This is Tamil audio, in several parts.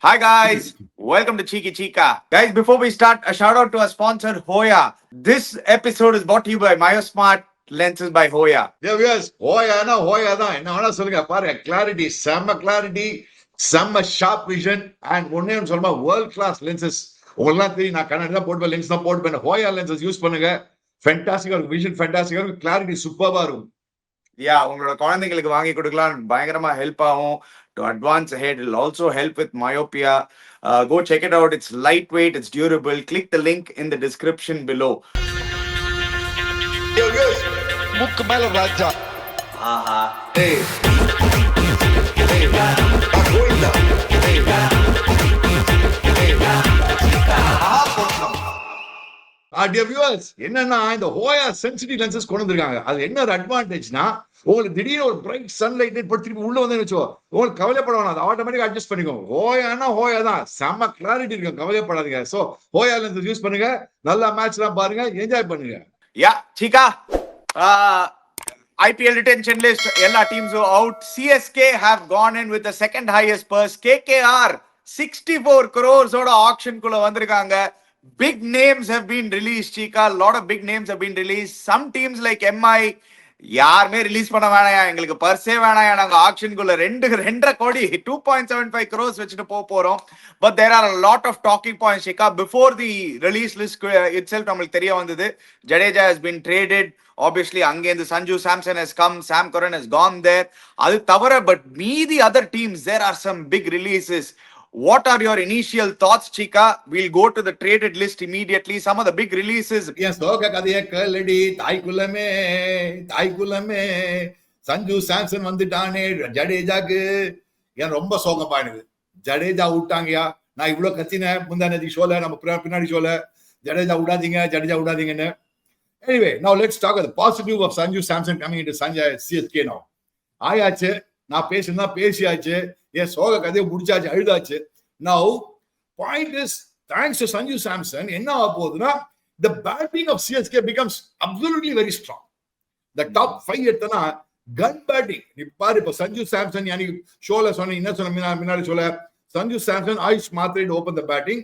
Hi guys, welcome to Cheeky Chica. Guys, before we start, a shout out to our sponsor Hoya. This episode is brought to you by MyoSmart lenses by Hoya. ஹோயானா ஹோயா தான். என்ன வேணா சொல்லுங்க. பாருங்க, கிளாரிட்டி, செம்ம கிளாரிட்டி, செம்ம ஷார்ப் விஷன் அண்ட் ஒன்னே சொல்லுமா, வேர்ல்ட் கிளாஸ் லென்சஸ். உங்களுக்குலாம் தெரியும், நான் கண்ணாடி தான் போட்டுப்பேன், லென்ஸ் தான் போட்டுப்பேன். ஹோயா லென்சஸ் யூஸ் பண்ணுங்க. ஃபென்டாஸ்டிக்கா இருக்கும், விஷன் ஃபென்டாஸ்டிக்கா இருக்கும், கிளாரிட்டி சூப்பரா இருக்கும். உங்களோட குழந்தைங்களுக்கு வாங்கி கொடுக்கலாம், பயங்கரமா ஹெல்ப் ஆகும். To advance ahead, it'll also help with myopia. Go check it out. It's lightweight, it's durable. Click the link in the description below. மூக்கு மேல ராஜா. ஆஹா. என்னன்னா, இந்த ஹோயா சென்சிட்டிவ் லென்சஸ் கொண்டு வந்திருக்காங்க. அது என்ன ஒரு அட்வான்டேஜ்னா, உங்களுக்கு திடீர்னு ஒரு பிரைட் சன்லைட் போட்டு திருப்பி உள்ள வந்து வச்சோ, உங்களுக்கு கவலைப்பட வேணாம், அது ஆட்டோமேட்டிக் அட்ஜஸ்ட் பண்ணிக்கோங்க. ஹோயானா ஹோயா தான், செம்ம கிளாரிட்டி இருக்கும், கவலைப்படாதீங்க. சோ ஹோயா லென்சஸ் யூஸ் பண்ணுங்க, நல்லா மேட்ச் எல்லாம் பாருங்க, என்ஜாய் பண்ணுங்க. Chica, IPL retention list, எல்லா டீம்ஸும் out. CSK have gone in with the second highest purse. KKR 64 crores ஓட ஆக்ஷன் குள்ள வந்திருக்காங்க. Big names have been released, Chica. A lot of big names have been released. Some teams like MI யாருமே ரிலீஸ் பண்ண வேணாயா, எங்களுக்கு பர்ஸே வேணாயா, நாங்க ஆக்ஷனுக்குள்ள 2.5 கோடி 2.75 crores வச்சுட்டு போறோம். But there are a lot of talking points, Chica. Before the release list itself நம்மளுக்கு தெரிய வந்தது, Jadeja has been traded. Obviously அங்கேருந்து Sanju Samson has come, Sam Curran has gone there. அது தவிர பட் மீதி other teams, there are some big releases. What are your initial thoughts, Chica? We'll go to the traded list immediately. Some of the big releases. Yes, சோக கதைய கேளடி தாய்க்குலமே தாய்க்குலமே, சஞ்சு சாம்சன் வந்துட்டானே ஜடேஜாக்கு. ஏன் ரொம்ப சோகப்பா எனக்கு. ஜடேஜா விட்டாங்கயா. நான் இவ்வளவு கத்தினேன் முந்தானதி ஷோல, நம்ம பின்னாடி ஷோல, Jadeja விடாதீங்கன்னு. Anyway, now let's talk about the positive of Sanju Samson coming into CSK now. ஆயாச்சு, நான் பேசியாச்சு, என் சோக கதையை முடிச்சாச்சு, அழுதாச்சு. Now, point is, thanks to Sanju Samson, என்ன ஆக போகுதுன்னா, the batting of CSK becomes absolutely very strong. The top 5 எடுத்தனா gun batting. நீ பாரு, இப்ப சஞ்சு சாம்சன், யானி ஷோல சொன்ன, என்ன சொன்ன முன்னாடி சொல்ல, Sanju Samson, AYUSH Mhatre to open the batting.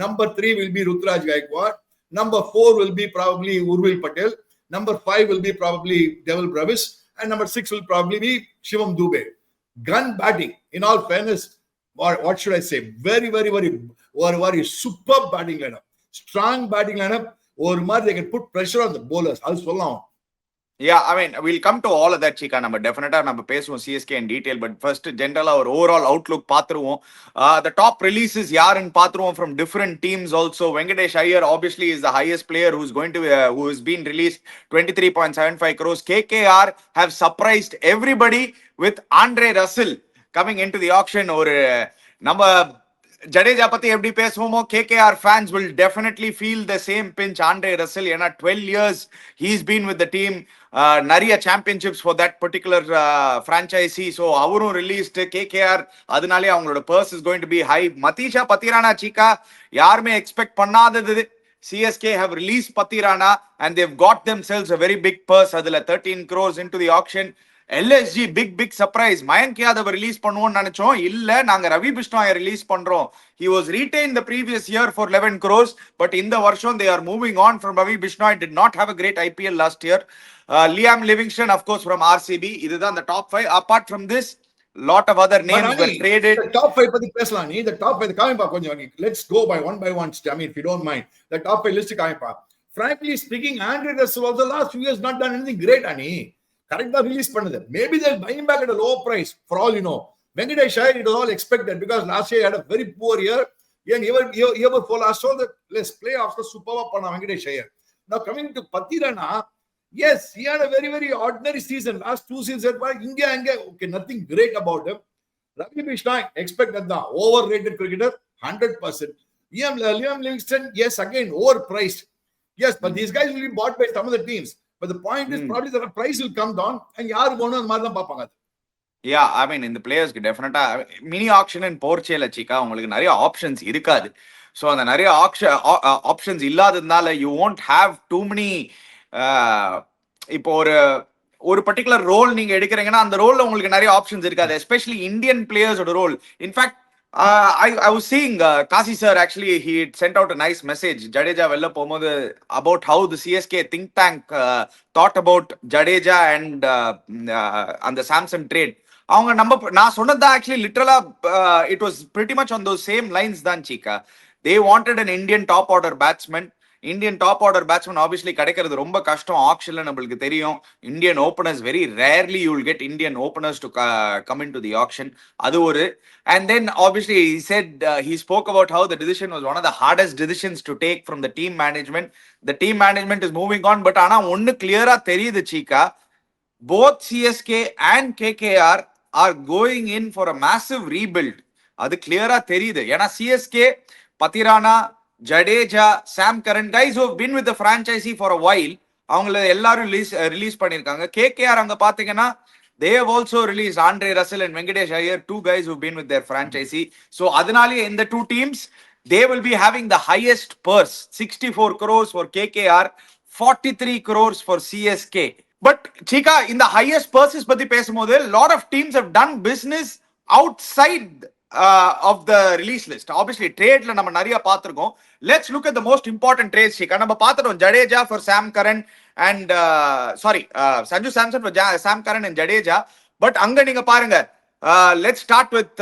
Number 3 will be Ruturaj Gaikwad. Number 4 will be probably Urvil Patel. Number 5 will be probably Devil Bravis. And number 6 will probably be Shivam Dubey. Gun batting, in all fairness, what should I say? Very, very, very superb batting lineup. Strong batting lineup. Or more, they can put pressure on the bowlers. I'll slow down. Yeah, I mean, we'll come to all of that, Chica. நம்ம டெஃபினட்டா நம்ம பேசுவோம் CSK in detail, but first general our overall outlook பாத்துருவோம். The top releases யாருன்னு பாத்துருவோம் from different teams also. Venkatesh Iyer obviously is the highest player who has been released, 23.75 crores. KKR have surprised everybody with Andre Russell coming into the auction. ஒரு நம்ம ஜடேஜா பத்தி எப்படி பேசுவோமோ, KKR fans will definitely feel the same pinch. Andre Russell, ஏன்னா 12 years he's been with the team, நிறைய championships for that particular franchise. So அவரும் ரிலீஸ்டு KKR, அதனாலே அவங்களோட purse is going to be high. Matheesha Pathirana, Chica, யாருமே எக்ஸ்பெக்ட் பண்ணாதது. CSK have released Patirana and they've got themselves a very big purse. அதுல 13 crores into the auction. LSG big surprise. Mayank Yadav release பண்ணுவோம்னு நினைச்சோம், இல்ல நாங்க ரவி பிஷ்ணாயை ரிலீஸ் பண்றோம். He was retained the previous year for 11 crores, but in the வருஷம் they are moving on from Ravi Bishnoi. Did not have a great IPL last year. Liam Livingston, of course, from RCB. இதுதான் the top 5. Apart from this, lot of other names were traded. The top 5 பத்தி பேசலாம். நீ the top 5 காமிப்பா கொஞ்சம். Let's go by one, I mean, if you don't mind. The top 5 list காமிப்பா. Frankly speaking, Andre Russell also last few years not done anything great, Ani. கரெக்டா ரிலீஸ் பண்ணது. Maybe they'll buy him back at a low price for all you know. Venkatesh Iyer, it was all expected because last year he had a very poor year. And even for last year, let's play after super பண்ண Venkatesh Iyer. Now coming to Patirana, yes, he had a very ordinary season. Last 2 seasons, okay, nothing great about him. Ravi Bishnoi, expected the overrated cricketer, 100%. Liam Livingston, yes, again overpriced. Yes, but these guys will be bought by some of the teams. But the point is probably the price will come down and யாரு போணும் அந்த மாதிரி தான் பாப்பாங்க. Yeah, I mean, இந்த பிளேயர்ஸ்க்கு டெஃபினட்டா மினி ஆக்ஷன் போர்ச்சேல, Chica, உங்களுக்கு நிறைய ஆப்ஷன்ஸ் இருக்காது. ஸோ அந்த நிறைய ஆப்ஷன்ஸ் இல்லாததுனால you won't have too many. இப்போ ஒரு பர்டிகுலர் ரோல் நீங்க எடுக்கிறீங்கன்னா அந்த ரோல்ல உங்களுக்கு நிறைய ஆப்ஷன்ஸ் இருக்காது. எஸ்பெஷலி இந்தியன் பிளேயர்ஸோட role. In fact I was seeing Kasi sir actually he had sent out a nice message. Jadeja vella போகும்போது about how the CSK think tank thought about Jadeja and the Samson trade. அவங்க நான் சொன்னது actually literally it was pretty much on those same lines தான் சீக்கா. They wanted an Indian top order batsman. Indian top order batsman obviously கிடைக்கிறது ரொம்ப கஷ்டம் ஆக்ஷன்ல நம்மளுக்கு தெரியும். Indian openers very rarely you will get Indian openers to come in to the action. அது ஒரு and then obviously he said he spoke about how the decision was one of the hardest decisions to take from the team management. The team management is moving on, but ஆனா ஒன்னு கிளியரா தெரியுது சீக்கா, both CSK and KKR are going in for a massive rebuild. அது கிளியரா தெரியுது. ஏன்னா CSK Pathirana, Jadeja, Sam Karan, guys who have been with the franchisee for a while, அவங்கள எல்லாரும் ரிலீஸ் பண்ணிருக்காங்க. KKR அங்க பாத்தீங்கன்னா they have also released Andre Russell and Venkatesh Iyer, two guys who've been with their franchisee. So adinaliye in the two teams they will be having the highest purse, 64 crores for KKR, 43 crores for CSK. But Chika, in the highest purses பத்தி பேசும்போது lot of teams have done business outside of the release list. Obviously tradeல நம்ம நிறைய பார்த்திருக்கோம். Let's look at the most important trades Chika. நம்ம பார்த்திரோம் Jadeja for Sam Curran and Sanju Samson for Sam Curran and Jadeja. But அங்க நீங்க பாருங்க, let's start with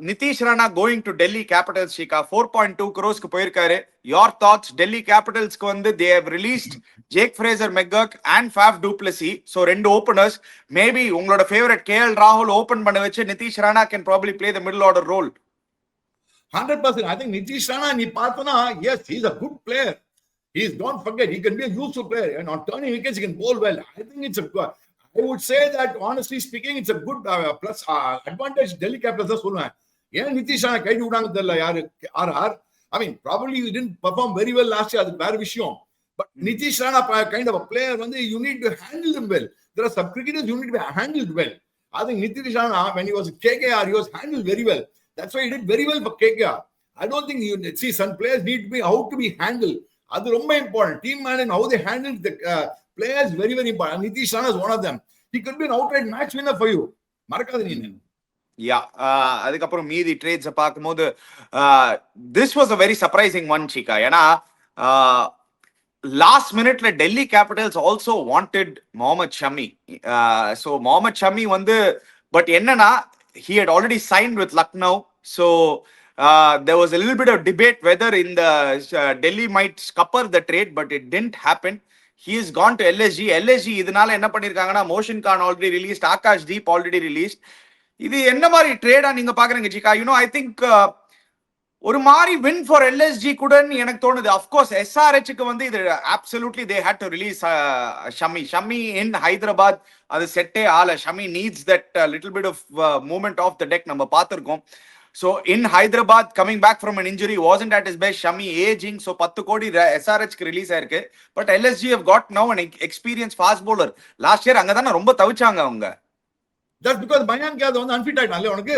Nitish Rana going to Delhi Capitals Chika. 4.2 crores க்கு போயிருக்காரு. Your thoughts? Delhi Capitals க்கு வந்து they have released Jake Fraser McGurk and Faf du Plessis. So ரெண்டு openers. Maybe உங்களோட favorite KL Rahul open பண்ண வச்சு Nitish Rana can probably play the middle order role. 100%. I think Nitish Rana, நீ பார்த்தனா, yes, he's a good player. Don't forget, he can be a useful player. And on turning wickets, he can bowl well. I think I would say that, honestly speaking, it's a good plus advantage Delhi Capitals தான் சொல்லுவேன். ஏன் நிதிஷ் ராணா கைது விடாங்க தெரியல யாரு RR. I mean, probably he didn't perform very well last year, அது வேற விஷயம். But Nitish Rana kind of a player வந்து you need to handle him well. There are some cricketers you need to be handled well. I think Nitish Rana, when he was KKR, he was handled very well. That's why he did very well for KKR. I don't think you see some players need to be how to be handled. அது ரொம்ப important. Team management, how they handle the players, very, very important. Nitish Rana is one of them. He could be an outright match winner for you. மறக்காத நீ. Yeah, அதுக்கப்புறம் மீதி ட்ரேட்ஸ் பார்க்கும்போது this was a very surprising one Chika. ஏன்னா last minute Delhi Capitals also wanted Mohammad Shami. So Mohammad Shami வந்து but என்னன்னா he had already signed with Lucknow. So there was a little bit of debate whether in the Delhi might scupper the trade, but it didn't happen. He has gone to LSG. LSG இதனால என்ன பண்ணிருக்காங்கன்னா Mohsin Khan already released, Akash Deep already released. இது என்ன மாதிரி ட்ரேடா நீங்க பாக்குறீங்க Chika? I think ஒரு மாதிரி win for LSG கூடன்னு எனக்கு தோணுது. Of course SRH க்கு வந்து இது absolutely they had to release Shami in Hyderabad. அது செட்டே ஆல. Shami needs that little bit of movement off the deck. நம்ம பார்த்திருக்கோம். So in Hyderabad, coming back from an injury, wasn't at his best. Shami aging, so 10 கோடி SRH க்கு ரிலீஸ் ஆயிருக்கு. But LSG have got now an experienced fast bowler. Last year அங்கதான ரொம்ப தவிச்சாங்க அவங்க. That's because Mayank Yadav வந்து unfit ஆயிட்டான்ல உனக்கு.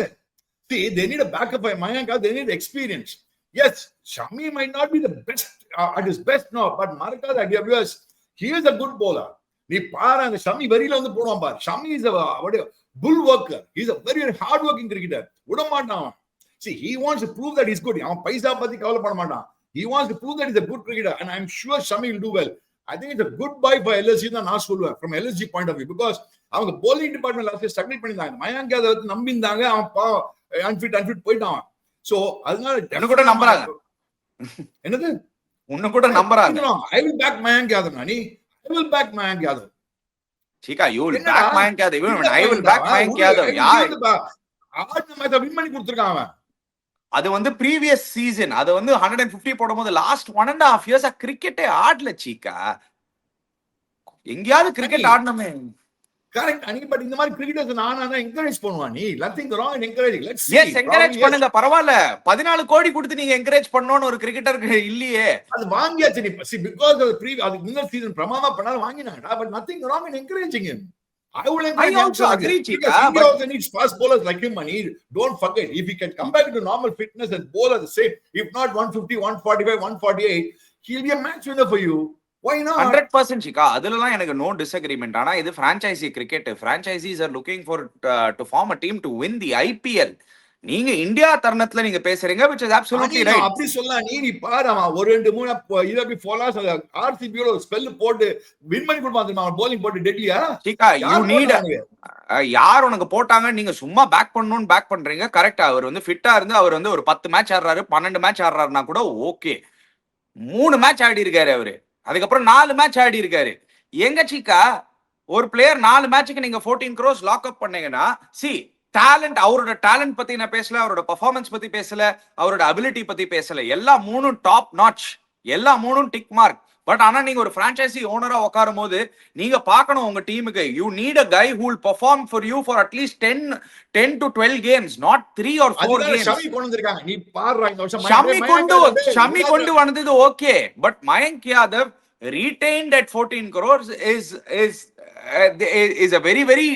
See, they need a backup by Mayank Yadav. They need experience. Yes, Shami might not be the best at his best now, but Markaz at WS, he is a good bowler. நீ பாரு அந்த Shami வெறியில வந்து போடுவான் பாரு. Shami is a bull worker. He's a very, very hard working cricketer. விட மாட்டான். See, he wants to prove that he's good. அவன் பைசா பத்தி கவலைப்பட மாட்டான். He wants to prove that he's a good cricketer, and I'm sure Shami will do well. I think it's a good buy for LSG தான் நான் சொல்லுவேன் from LSG point of view, because அவங்க bowling department last year struggle பண்ணிருந்தாங்க. மயாங்க் யாதவ் நம்பிந்தாங்க, அவன் அன்ஃபிட் போயிட்டான். So அதனால என்ன கூட நம்பறாங்க. என்னது? உன்ன கூட நம்பறாங்க. I will back Mayank Yadav nani. I will back Mayank Yadav. Chika, you will back Mayank Yadav. Even I will back Mayank Yadav. ஆட்ன மேட்ச் வின் பண்ணி கொடுத்திருக்கான் அவன். அது வந்து previous season. அது வந்து 150 போடும்போது last 1.5 years கிரிக்கெட்டே ஆடல Chika. எங்கயாவது கிரிக்கெட் ஆடணுமே. கரெக்ட் அனி, பட் இந்த மாதிரி கிரிக்கெட்டர்ஸ் நானா என்கரேஜ் பண்ணுவான். நீ nothing wrong in encouraging. Let's see. Yes, encourage பண்ணுங்க, பரவாயில்ல. 14 கோடி கொடுத்து நீங்க என்கரேஜ் பண்ணனும்னு ஒரு கிரிக்கெட்டருக்கு இல்லையே. அது வாங்கியாச்சு நீ. see, because of the அது முன்னர் சீசன் பிரமாதமா பண்ணாலும் வாங்கினாங்க. but nothing wrong in encouraging him. I also agree, Chika. But also needs fast bowlers like him, and don't forget, if he can come back to normal fitness and bowl at the same, if not 150, 145, 148, he'll be a match winner for you. Why not? 100% Chika. அதுலலாம் எனக்கு no disagreement. ஆனா இது franchisee cricket. Franchisees are looking for to form a team to win the IPL. நீங்க இந்தியா தருணத்துல நீங்க பேசுறீங்க, which is absolutely right. அப்படி சொல்லலாம். நீ பாரு அவன் ஒரு 2-3 இத அப்படி ஃபாலோஸ் ஆர்சிபியோட ஒரு ஸ்பெல் போட்டு வின் பண்ணி கொடுப்பான் தெரியுமா? அவன் bowling போட்டு டெட்லியா சீக்கா, யூ நீட் யார் உனக்கு போட்டாங்க, நீங்க சும்மா பேக் பண்ணணும்னு பேக் பண்றீங்க. கரெக்டா, அவர் வந்து ஃபிட்டா இருந்து அவர் வந்து ஒரு 10 மேட்ச் ஆடுறாரு, 12 மேட்ச் ஆடுறாருன்னா கூட ஓகே. 3 மேட்ச் ஆடி இருக்காரு அவரு, அதுக்கப்புறம் 4 மேட்ச் ஆடி இருக்காரு. எங்க சீக்கா ஒரு பிளேயர் 4 மேட்சுக்கு நீங்க 14 crores லாக் அப் பண்ணீங்கன்னா, சி டேலண்ட், அவரோட டேலண்ட் பத்தி நான் பேசல, அவரோட பெர்ஃபார்மன்ஸ் பத்தி பேசல, அவரோட அபிலிட்டி பத்தி பேசல. எல்லா 3 டாப் நாட்ச், எல்லா 3 டிக் மார்க். பட் ஆனா நீங்க ஒரு பிரான்ச்சைசி ஓனரா உட்காரும் போது நீங்க பார்க்கணும் உங்க டீமுக்கு, you need a guy who will perform for you for at least 10 to 12 games, not 3 or 4 games. Shami கொண்டு வந்திருக்காங்க. நீ பாருடா இந்த வருஷம் ஷமி கொண்டு வந்தது okay, but Mayank Yadav retained at 14 crores is a very very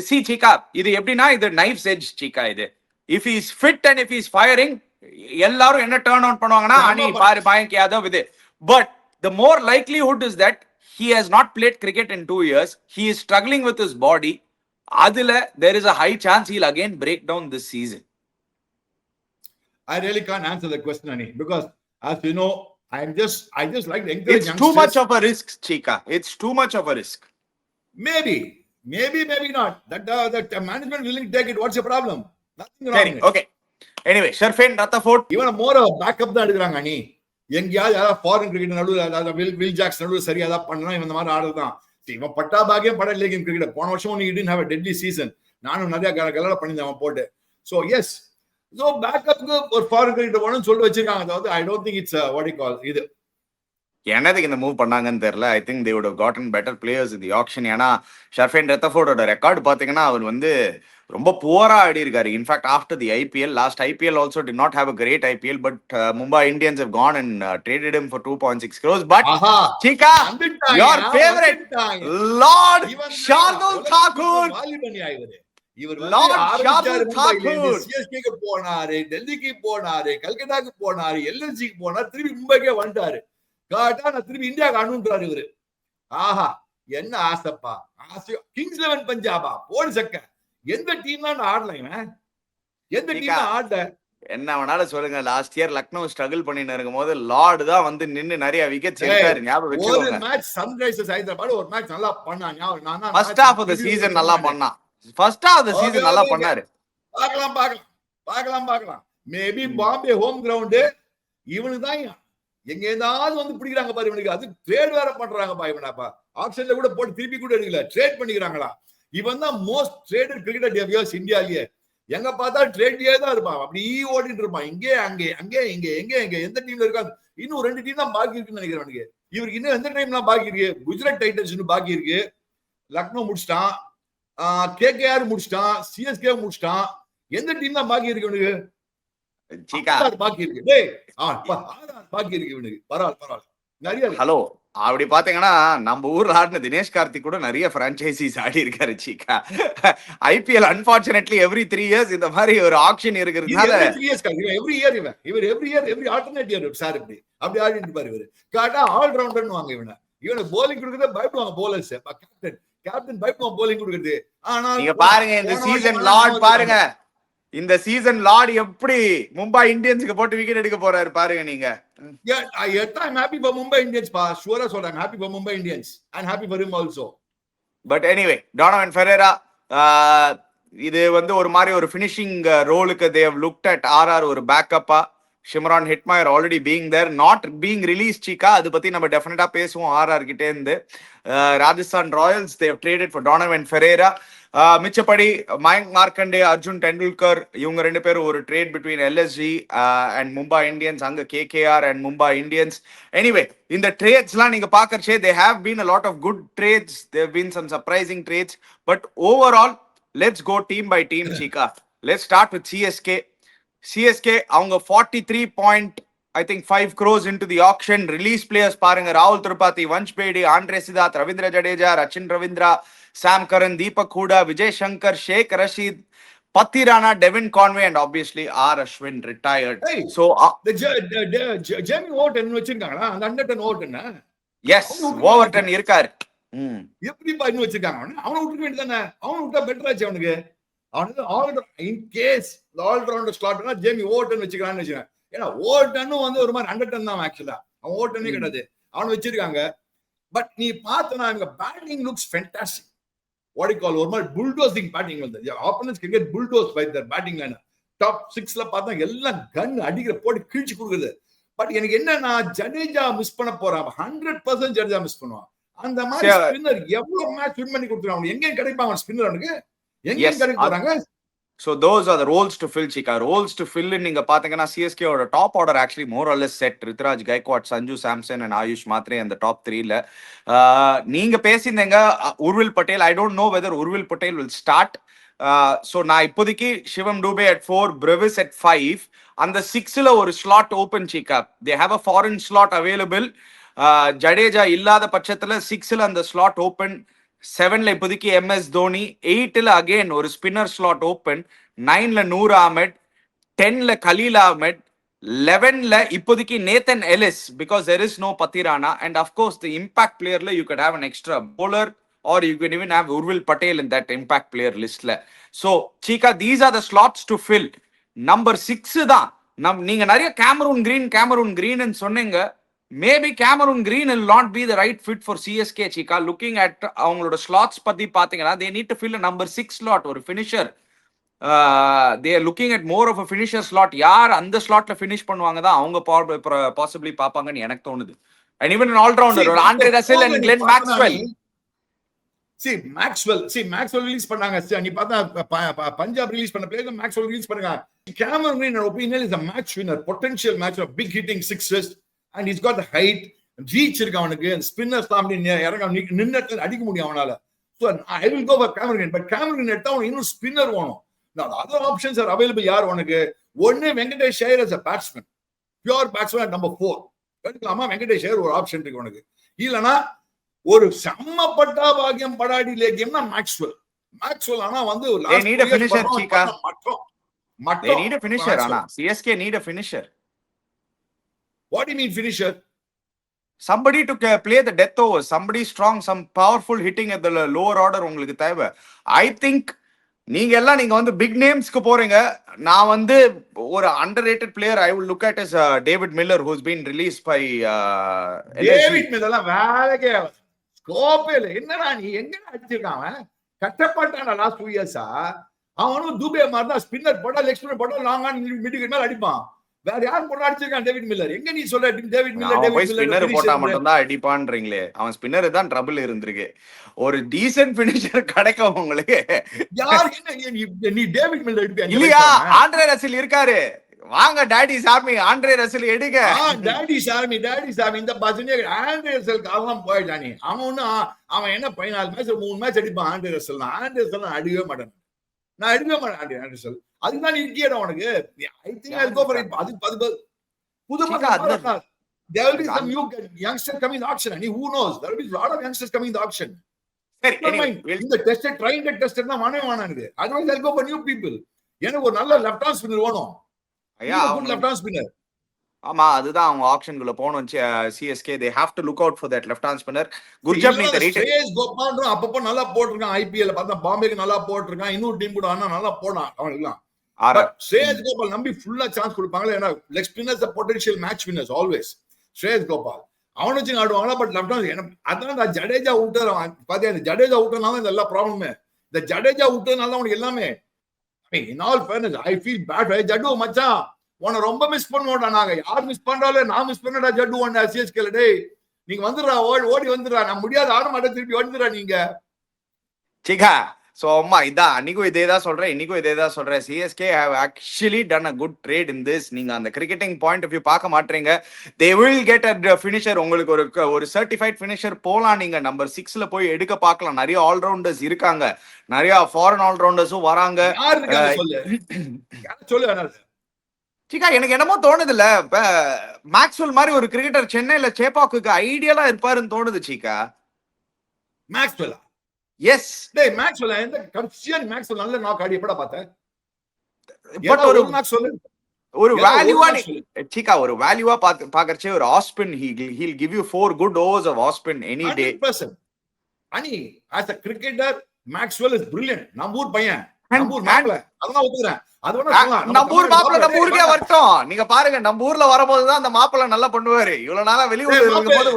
see Chika, இது எப்படின்னா இது knife's edge Chika. இது if he is fit and if he is firing, எல்லாரும் என்ன டர்ன் ஆன் பண்ணுவாங்கன்னா அனி பாரு மயங்க் யாதவ் இது. But the more likelihood is that he has not played cricket in 2 years, he is struggling with his body. அதுல there is a high chance he'll again break down this season. I really can't answer that question, Ani, because as you know, I just like to encourage It's too much of a risk, Chika. It's too much of a risk. Maybe not. That management willing to take it. What's your problem? Nothing wrong. Sorry, okay. Anyway, Sharfain Rutherford. Even more of a backup தான் எடுக்கிறாங்க அனி. எங்கயாவது யாராவது ஃபாரின் கிரிக்கெட் நடுவுல வில் ஜாக்ஸ் நடுவுல சரியா தான் பண்ணா இவன் இந்த மாதிரி ஆடுதான். இவன் பட்டா பாகியம் பட இல்ல கேம் கிரிக்கெட். போன வருஷம் நீ didn't have a deadly season. நானும் நிறைய கலர பண்ணிருந்தேன் அவன் போட்டு. So yes. So பேக்கப்க்கு ஒரு ஃபாரின் கிரிக்கெட் போகணும்னு சொல்லி வச்சிருக்காங்க. அதாவது I don't think it's what you call இது. என்னதுக்கு இந்த மூவ் பண்ணாங்கன்னு தெரியல. I think they would have gotten better players in the auction. ஏன்னா ஷர்ஃபேன் ரத்தஃபோர்டோட ரெக்கார்டு பாத்தீங்கன்னா அவர் வந்து ரொம்ப புவரா ஆடி இருக்காரு. In fact after the IPL, last IPL also did not have a great IPL, but Mumbai Indians have gone and traded him for 2.6 crores. But Cheeka, your favourite lord Shardul Thakur, இவர் சிஎஸ்கேக்கு போனாரு, டெல்லிக்கு போனாரு, கல்கட்டாக்கு போனாரு, எல்எஸ்ஜிக்கு போனாரு, திருப்பி மும்பைக்கே வந்துட்டாரு. காட்டா நான் திருப்பி இந்தியாவுக்கு அனுப்புறாரு இவரு. ஆஹா, என்ன ஆசைப்பா, ஆசை. கிங்ஸ் 11 பஞ்சாபா போடு சக்க. எந்த டீம் தான் ஆடல இவன், எந்த டீம் ஆடல. என்ன வேணாலும் சொல்லுங்க, லாஸ்ட் இயர் லக்னோ ஸ்ட்ரகிள் பண்ணிட்டு இருக்கும் போது லார்டு தான் வந்து நின்னு நிறைய விக்கெட்ஸ் எடுத்தாரு. ஞாபகம் வச்சுக்கோங்க. ஒரு மேட்ச் சன்ரைசர்ஸ் ஹைதராபாத் ஒரு மேட்ச் நல்லா பண்ணாங்க. First half of the season நல்லா பண்ணா. First half of the season நல்லா பண்ணாரு. பார்க்கலாம். மேபி பாம்பே ஹோம் கிரவுண்ட் இவனுக்கு தான் எங்க ஏதாவது வந்து பிடிக்கிறாங்க பாரு இவனுக்கு. அது ட்ரேட் வேற பண்றாங்கப்பா இவனாப்பா. ஆப்ஷன்ல கூட போட்டு திருப்பி கூட எடுக்கல, ட்ரேட் பண்ணிக்கிறாங்களா. இவன் தான் மோஸ்ட் ட்ரேடட் கிரிக்கெட்டர் டெவியர்ஸ் இந்தியாலயே. எங்க பார்த்தா ட்ரேட்லயே தான் இருப்பான். அப்படி ஓடிட்டு இருப்பான். இங்கே அங்கே எங்க எந்த டீம்ல இருக்காது. இன்னும் 2 டீம் தான் பாக்கி இருக்குன்னு நினைக்கிறேன். இவருக்கு இன்னும் எந்த டீம் தான் பாக்கி இருக்கு? குஜராத் டைட்டன்ஸ் இன்னும் பாக்கி இருக்கு, லக்னோ முடிச்சிட்டான், கேகேஆர் முடிச்சிட்டான், சிஎஸ்கே முடிச்சிட்டான். எந்த டீம் தான் பாக்கி இருக்கு இவனுக்கு? பாக்கி இருக்கு. பாக்கி இருக்கு இவனுக்கு. பரவாயில்ல நிறைய. ஹலோ, அப்படி பாத்தீங்கன்னா நம்ம ஊர்ல ஆடின தினேஷ் கார்த்திக் கூட நிறைய பிரான்சைசிஸ் ஆடி இருக்காரு சீக்கா. ஐபிஎல் அன்பார்ச்சுனேட்லி எவ்ரி 3 years இந்த மாதிரி ஒரு ஆக்ஷன் இருக்கிறதுனால எவ்ரி ஆல்டர்னேட் இயர் சார் அப்படி ஆடிட்டு பாரு. இவரு காட்டா ஆல் ரவுண்டர்னு வாங்க இவனை போலிங் கொடுக்கறத பயப்படுவாங்க போலர்ஸ். கேப்டன் பயப்படுவான் போலிங் கொடுக்கறது. ஆனா நீங்க பாருங்க இந்த சீசன் லார்ட் பாருங்க, இந்த சீசன் லார்ட் எப்படி மும்பை இந்தியன்ஸ்க்கு போட்டு விக்கெட் எடுக்க போறாரு பாருங்க நீங்க. I'm happy for Mumbai Indians pa. Sure as I'm happy for Mumbai Indians and happy for him also. But anyway, Donovan Ferreira இது வந்து ஒரு மாதிரி ஒரு ஃபினிஷிங் ரோலுக்கு they have looked at RR ஒரு பேக்கப்பா. Shimron Hetmyer already being there, not being release Cheeka. அதை பத்தி நம்ம டெஃபினட்டா பேசுவோம் RR கிட்டே இருந்து. Rajasthan Royals they have traded for Donovan Ferreira. மிச்சப்படி மயங்க் மார்க்கண்டே, அர்ஜுன் டெண்டுல்கர், இவங்க 2 பேரும் ஒரு trade between LSG and Mumbai Indians, அங்க KKR and Mumbai Indians. Anyway இந்த ட்ரேட்ஸ்லாம் நீங்க பாக்கறச்சே they have been a lot of good trades, there have been some surprising trades, but overall let's go team by team Chika. Let's start with CSK. அவங்க 43.5 crores into the auction. Release players பாருங்க, ராகுல் Tripathi, Vansh Bedi, Andre Siddharth, Ravindra Jadeja, Rachin Ravindra, Sam Curran, Deepak Huda, Vijay Shankar, Sheikh Rashid, Patti Rana, Devin Conway, and obviously R. Ashwin retired. Hey, so Jamie Overton வச்சிருக்காங்களா? அந்த 110 Overton. Yes, Overton இருக்காரு. எப்படி பண்ணி வச்சிருக்காங்க? அவனை விட்டுக்க வேண்டியதானே? அவனை விட்டா பெட்டர் ஆச்சு அவனுக்கு. அவனுக்கு இன் கேஸ் ஆல்ரவுண்டர் ஸ்லாட்னா ஜேமி ஓவர்டன் வச்சுக்கிறான்னு வச்சுக்கேன். ஏன்னா ஓவர்டனும் வந்து ஒரு மாதிரி அண்டர்டன் தான் ஆக்சுவலா. அவன் ஓவர்டனே கிடையாது, அவன் வச்சிருக்காங்க. பட் நீ பார்த்தனா இங்க batting looks fantastic. What you call ஒரு மாதிரி புல்டோசிங் பேட்டிங் வந்து opponents can get bulldozed by their batting liner. Top 6ல பார்த்தா எல்லாம் கன் அடிக்கிற போட்டு கிழிச்சு கொடுக்குது. பட் எனக்கு என்னன்னா ஜடேஜா மிஸ் பண்ண போறான். 100% ஜடேஜா மிஸ் பண்ணுவான். அந்த மாதிரி ஸ்பின்னர் எவ்வளவு மேட்ச் வின் பண்ணி கொடுத்துறான். எங்க கிடைப்பான் ஸ்பின்னர் அவனுக்கு? எங்க கிடைக்க போறாங்க? So those are the roles to fill, Chika. Roles to fill in நீங்க பாத்தீங்கன்னா CSK ஓட top order actually more or less set. Rituraj Gaikwad, Sanju Samson and Ayush Matre and the top 3ல. நீங்க பேசினீங்க Urvil Patel. I don't know whether Urvil Patel will start. So நான் இப்போதைக்கு Shivam Dube at 4, Brevis at 5. அந்த 6ல ஒரு slot open, Chika. They have a foreign slot available. Jadeja இல்லாத பட்சத்துல 6ல அந்த slot open. 7ல இப்போதைக்கு எம்எஸ் தோனி, 8ல அகைன் ஒரு ஸ்பின்னர் ஸ்லாட் ஓப்பன், 9ல நூர் அஹ்மத், 10ல கலீல் அஹ்மத், 11ல இப்போதைக்கு Nathan Ellis because there is no Patirana, and of course the impact playerல you could have an extra bowler or you can even have Urvil Patel in that impact player listல. So Chika, these are the slots to fill. Number 6 தான் நீங்க நிறைய கேமரூன் கிரீன் சொன்னீங்க. Maybe Cameron Green will not be the right fit for CSK, Chika. Looking at அவங்களோட slots பத்தி பாத்தீங்கன்னா they need to fill a number 6 slot ஒரு finisher. They are looking at more of a finisher slot. யார் அந்த slotல finish பண்ணுவாங்க தான் அவங்க possibly பாப்பாங்கன்னு எனக்கு தோணுது. And even an all-rounder or Andre Russell and Glenn Maxwell. Maxwell release பண்ணாங்க. நீ பார்த்தா பஞ்சாப் ரிலீஸ் பண்ண பிளேயர் Maxwell ரிலீஸ் பண்ணாங்க. Cameron Green in opinion is a match winner, potential match of big hitting sixes. And he's got the height, reach இருக்கு அவனுக்கு. ஸ்பின்னர்ஸ் தான் இறங்க நின்று அடிக்க முடியும் அவனால. So I will go for Cameron Green. But Cameron Green எடுத்தா அவனுக்கு இன்னும் ஸ்பின்னர் வேணும். Now the other options are available. யார் உனக்கு? ஒன்னு Venkatesh Iyer as a batsman, pure batsman at number 4. எடுக்கலாமா? வெங்கடேஷ் ஐயர் ஒரு ஆப்ஷன் இருக்கு உனக்கு. இல்லனா ஒரு சம்மப்பட்டா பாக்கியம் படாடி லேக்கியம்னா மேக்ஸ்வெல் ஆனா வந்து they need a finisher, Chika. They need a finisher, Maxwell. CSK need a finisher. What do you mean finisher? Somebody to play the death over, somebody strong, some powerful hitting at the lower order உங்களுக்கு தேவை. I think நீங்க வந்து பிக் நேம்ஸ்க்கு போறீங்க. நான் வந்து ஒரு underrated player I will look at is David Miller, who's been released by David Miller வேலைக்கே ஸ்கோப் இல்ல. என்னடா நீ எங்க அடிச்சிருக்கான்? கட்டப்பட்டான லாஸ்ட் 2 இயர்ஸா அவனும் துபே மாதிரி தான். ஸ்பின்னர் போட்டா லெக் ஸ்பின்னர் போட்டா லாங் ஆன் மிடில் மேல அடிப்பான். வேற யார் போட்டா அடிச்சிருக்கான்? David Miller. எங்க நீ சொல்ற டேவிட் மில்லர் ஸ்பின்னர் போட்டா மட்டும் தான் அடிப்பான்றீங்களே. அவன் ஸ்பின்னர் தான் ட்ரபிள் இருந்திருக்கு. ஒரு டீசன்ட் ஃபினிஷர் கிடைக்கும் உங்களுக்கு. யார் என்ன நீ டேவிட் மில்லர் எடுப்பியா? இல்லையா? ஆண்ட்ரே ரசல் இருக்காரு. வாங்க டாடி சாமி ஆண்ட்ரே ரசல் எடுங்க. டாடி சாமி இந்த பசங்க ஆண்ட்ரே ரசல் காலம் போயிட்டானே. அவன் என்ன 14 மேட்ச் 3 மேட்ச் அடிப்பான். ஆண்ட்ரே ரசல் அடிக்கவே மாட்டான். நான் எடுக்கவே மாட்டேன் ஆண்ட்ரே ரசல். அதுதான் நீ இடியடா உனக்கு. I think I'll go for it. அது புது there will be some new youngsters coming in the auction, and who knows, there will be a lot of youngsters coming in the auction. சரி, இந்த டெஸ்டட் trained டெஸ்டட் தான் வானே otherwise I'll go for new people. எனக்கு ஒரு நல்ல லெஃப்ட் ஹேண்ட் ஸ்பின்னர் வேணும். ஐயா லெஃப்ட் ஹேண்ட் ஸ்பின்னர். ஆமா, அதுதான் அவங்க ஆப்ஷன்குள்ள போணும். CSK they have to look out for that left hand spinner. குர்ஜப் நீ ரேட் ஸ்ரேயஸ் கோபால் அப்பப்ப நல்லா போட்டுருக்கான். IPL பார்த்தா பாம்பேக்கு நல்லா போட்டுருக்கான். இன்னொரு டீம் கூட ஆனா நல்லா போறான் அவனுக்குலாம். ஸ்ரேயஸ் கோபால் நம்பி ஃபுல்லா சான்ஸ் கொடுப்பாங்களே. ஏன்னா leg spinners potential match winners always. Shreyas Gopal அவனை வச்சு ஆடுவாங்களா. பட் லெஃப்ட் ஹேண்ட் அதான் ஜடேஜா விட்டார். பாத்தியா ஜடேஜா விட்டனால இந்த எல்லா ப்ராப்ளமே. இந்த ஜடேஜா விட்டனால அவனுக்கு எல்லாமே. in all fairness I feel bad. ஜட்டு மச்சான் உன்னை ரொம்ப மிஸ் பண்ணுவோம்டா. நாங்க யார் மிஸ் பண்றாலே நான் மிஸ் பண்ணடா ஜட்டு ஒன் CSK டேய் நீங்க வந்துடுறா ஓடி வந்துடுறா. நான் முடியாத ஆட மாட்டேன் திருப்பி வந்துடுறா நீங்க. சிகா So, Amma, இன்னைக்கும் இதே தான் சொல்றேன். CSK have actually done a good trade in this. நீங்க அந்த cricketing point of view பார்க்க மாட்டீங்க. They will get a finisher. உங்களுக்கு ஒரு certified finisher போலாம். நீங்க நம்பர் 6ல போய் எடுக்க பார்க்கலாம். நிறைய ஆல்ரவுண்டர்ஸ் இருக்காங்க. நிறைய ஃபாரின் ஆல்ரவுண்டர்ஸும் வராங்க. சொல்லு சிக்கா, எனக்கு என்னமோ தோணுது இல்ல, இப்ப மேக்ஸ்வெல் மாதிரி ஒரு கிரிக்கெட்டர் சென்னையில சேப்பாக்குக்கு ஐடியலா இருப்பாருன்னு தோணுது. சிக்கா மேக்ஸ்வெல் எஸ் டேய் மேக்ஸ்வெல் இந்த கன்சியன் மேக்ஸ்வெல் நல்ல நாக் ஆடி எப்படா பார்த்த? பட் ஒரு வேல்யூவா சிக்கா ஒரு வேல்யூவா பாக்கறச்சே ஒரு ஆஸ்பின் he'll give you 4 good overs of Ospen any day. 100%. அனி as a cricketer Maxwell is brilliant. நம்ம ஊர் பையன் நம்ம ஊர் மாப்பிள அதெல்லாம் ஒத்துக்கிறேன். அது வேணா சொல்லலாம். நம்ம ஊர் மாப்பிள்ள நம்ம ஊருக்கே வரட்டும். நீங்க பாருங்க நம்ம ஊர்ல வரும்போதுதான் அந்த மாப்பிள்ள நல்லா பண்ணுவாரு. இவ்வளவு நாளா வெளியூர்ல இருக்கும்போது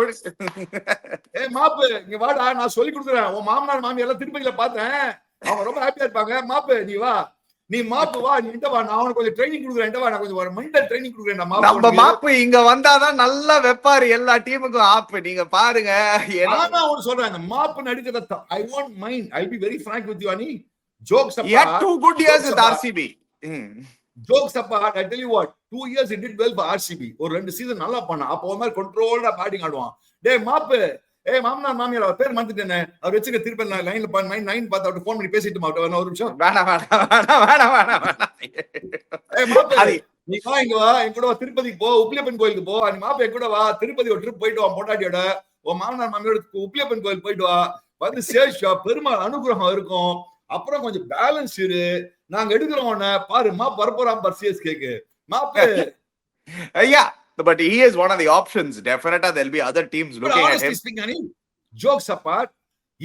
மாப்பு இங்க வாடா, நான் சொல்லி கொடுக்குறேன். உன் மாமனார் மாமி எல்லாம் திருப்பதியில பார்த்தேன். அவங்க ரொம்ப ஹாப்பியா இருப்பாங்க. மாப்பு நீ வா, நீ மாப்பு வா, நீ வா, நான் அவனுக்கு கொஞ்சம் ட்ரைனிங் கொடுக்குறேன். நான் கொஞ்சம் மென்டல் ட்ரைனிங் கொடுக்குறேன். நம்ம மாப்பு இங்க வந்தாதான் நல்லா வெப்பாரு எல்லா டீமுக்கும் ஆப்பு. நீங்க பாருங்க. நான் அவன் சொல்றேன் அந்த மாப்பு நடிக்கிறத I won't mind. I be very frank with you அனி. Jokes apart. He had 2 good years with RCB. Jokes apart, I tell you what, 2 years he did well for RCB. ஒரு 2 சீசன் நல்லா பண்ணா. அப்போ ஒரு மாதிரி கண்ட்ரோல்டா பேட்டிங் ஆடுவான். டேய் மாப்பு, மாமனார் மாமியார் அவர் பேர் மறந்துட்டேனே. அவர் வச்சுக்க திருப்பி லைன்ல 9 பார்த்து அவர்ட்ட ஃபோன் பண்ணி பேசிட்டு மாட்டேன். ஒரு நிமிஷம். வேணாம். மாப்பு நீ வா, இங்க வா, என் கூட வா, திருப்பதிக்கு போ, உப்பிலியப்பன் கோயிலுக்கு போ. நீ மாப்பு என் கூட வா, திருப்பதி ஒரு ட்ரிப் போயிட்டு வா பொண்டாட்டியோட. உன் மாமனார் மாமியோட உப்பிலியப்பன் கோயில் போயிட்டு வா. வந்து சேஷா பெருமாள் அனுகிரகம் இருக்கும். அப்புறம் கொஞ்சம் பேலன்ஸ் இரு. நாங்க எடுக்கிறோம் பாரு மாப் வரப்போறான் பார் சிஎஸ்கேக்கு. மாப்பு yeah, but he is one of the options. Definitely there'll be other teams looking at him. Speaking, jokes apart,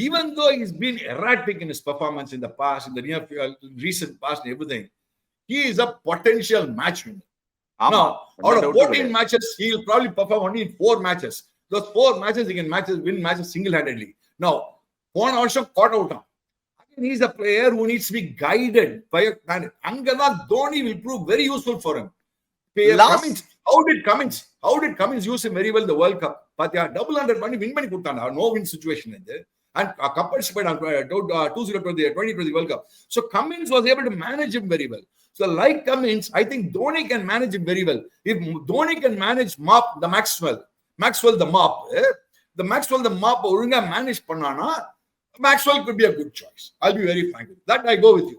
even though he's been erratic in his performance in the past, in the recent past and everything, he is a potential match winner. Now, out of 14 matches, he will probably perform only in 4 matches. Those 4 matches, he can win matches single-handedly. Now, one also caught out. He's a player who needs to be guided by a man. Angana Dhoni will prove very useful for him. How did Cummins use him very well in the World Cup? But yeah, double 100 money win money kuttana, no win situation in there. And cup participate on 2020 World Cup. So Cummins was able to manage him very well. So like Cummins, I think Dhoni can manage him very well. If Dhoni can manage Maxwell the mop ஒழுங்கா manage பண்ணானா Maxwell could be a good choice. I'll be very frank with that. I go with you.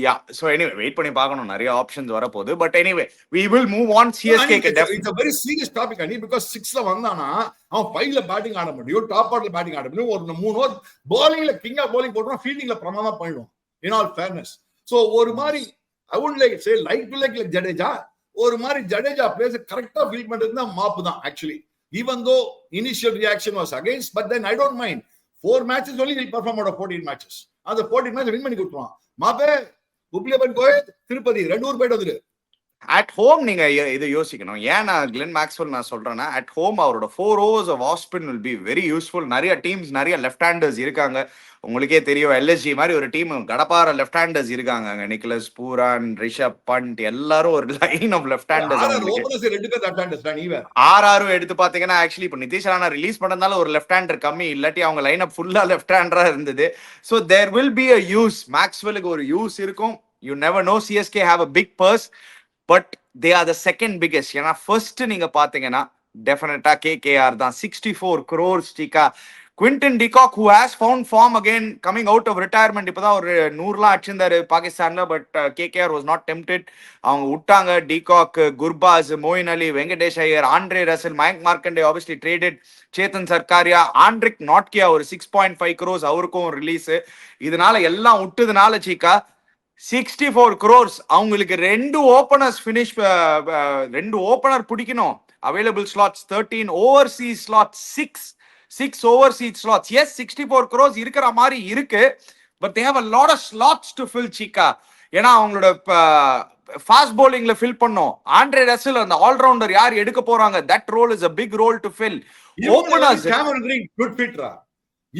Yeah. So anyway, wait பண்ணி பார்க்கணும். நிறைய ஆப்ஷன்ஸ் வர போகுது. But anyway, we will move on. CSK it's a very serious topic Ani, because 6ல வந்தானா அவன் 5ல பேட்டிங் ஆட முடியும், டாப் ஆர்டர்ல பேட்டிங் ஆட முடியும். ஒரு 3 ஓவர் bowlingல கிங்கா bowling போடுறான், ஃபீல்டிங்ல பிரமாதமா பண்ணிடுவான். In all fairness. So ஒரு மாதிரி I wouldn't like say like Jadeja. ஒரு மாதிரி Jadeja plays கரெக்ட்டா ஃபீல் பண்றது தான் மாப்பு தான் actually. Even though initial reaction was against, but then I don't mind. 4 matches only he'll perform out of 14 matches. அந்த 14 matches win பண்ணி கொடுத்துருவான். மாப்பே உப்பிலியப்பன் கோயில் திருப்பதி 2 ஊர் போயிட்டு வந்துரு. அட் ஹோம் நீங்க இது யோசிக்கணும். ஏன் நான் கிளென் மேக்ஸ்வெல் நான் சொல்றேன்னா, அட் ஹோம் அவரோட 4 overs of off spin will be very useful. நிறைய டீம்ஸ் நிறைய லெஃப்ட் ஹேண்டர்ஸ் இருக்காங்க. உங்களுக்கே தெரியும் எல்எஸ்ஜி மாதிரி ஒரு டீம் கடப்பார லெஃப்ட் ஹேண்டர்ஸ் இருக்காங்க. அங்க நிக்கலஸ் பூரான், ரிஷப் பண்ட் எல்லாரும் ஒரு லைன் ஆஃப் லெஃப்ட் ஹேண்டர்ஸ். ஆறு எடுத்து பாத்தீங்கன்னா ஆக்சுவலி இப்போ நிதிஷ் ராணா ரிலீஸ் பண்ணதால ஒரு லெஃப்ட் ஹேண்டர் கம்மி, இல்லாட்டி அவங்க லைன் அப் ஃபுல்லா லெஃப்ட் ஹேண்டரா இருந்தது. So there will be a use. மேக்ஸ்வெலுக்கு ஒரு யூஸ் இருக்கும். You never know. CSK have a big purse, but they are the second biggest. ஏன்னா ஃபர்ஸ்ட் நீங்க பாத்தீங்கன்னா டெஃபினட்டா கேகேஆர் தான். 64 crores Chika. Quinton de Kock, who has found form again coming out of retirement. இப்பதான் ஒரு 100லாம் அடிச்சிருந்தாரு பாகிஸ்தான்ல. But KKR was not tempted. அவங்க விட்டாங்க. De Kock, Gurbaz, Moeen Ali, Venkatesh Iyer, Andre Russell, Mayank Markande obviously traded, Chetan Sakariya, Anrich Nortje ஒரு 6.5 crores அவருக்கும் ரிலீஸ். இதனால எல்லாம் விட்டதுனால சீக்கா 64 crores. அவங்களுக்கு 2 ஓபனர்ஸ் ஃபினிஷ், 2 ஓபனர் பிடிக்கணும். Available slots 13, Overseas slot 6 overseas slots. Yes, 64 crores இருக்கிற மாதிரி இருக்கு. But they have a lot of slots to fill Chika. ஏன்னா அவங்களோட ஃபாஸ்ட் bowlingல ஃபில் பண்ணோம். ஆண்ட்ரே ரசல் அந்த ஆல்ரவுண்டர் யார் எடுக்க போறாங்க? That role is a big role to fill. Openers Cameron Green good fit ra.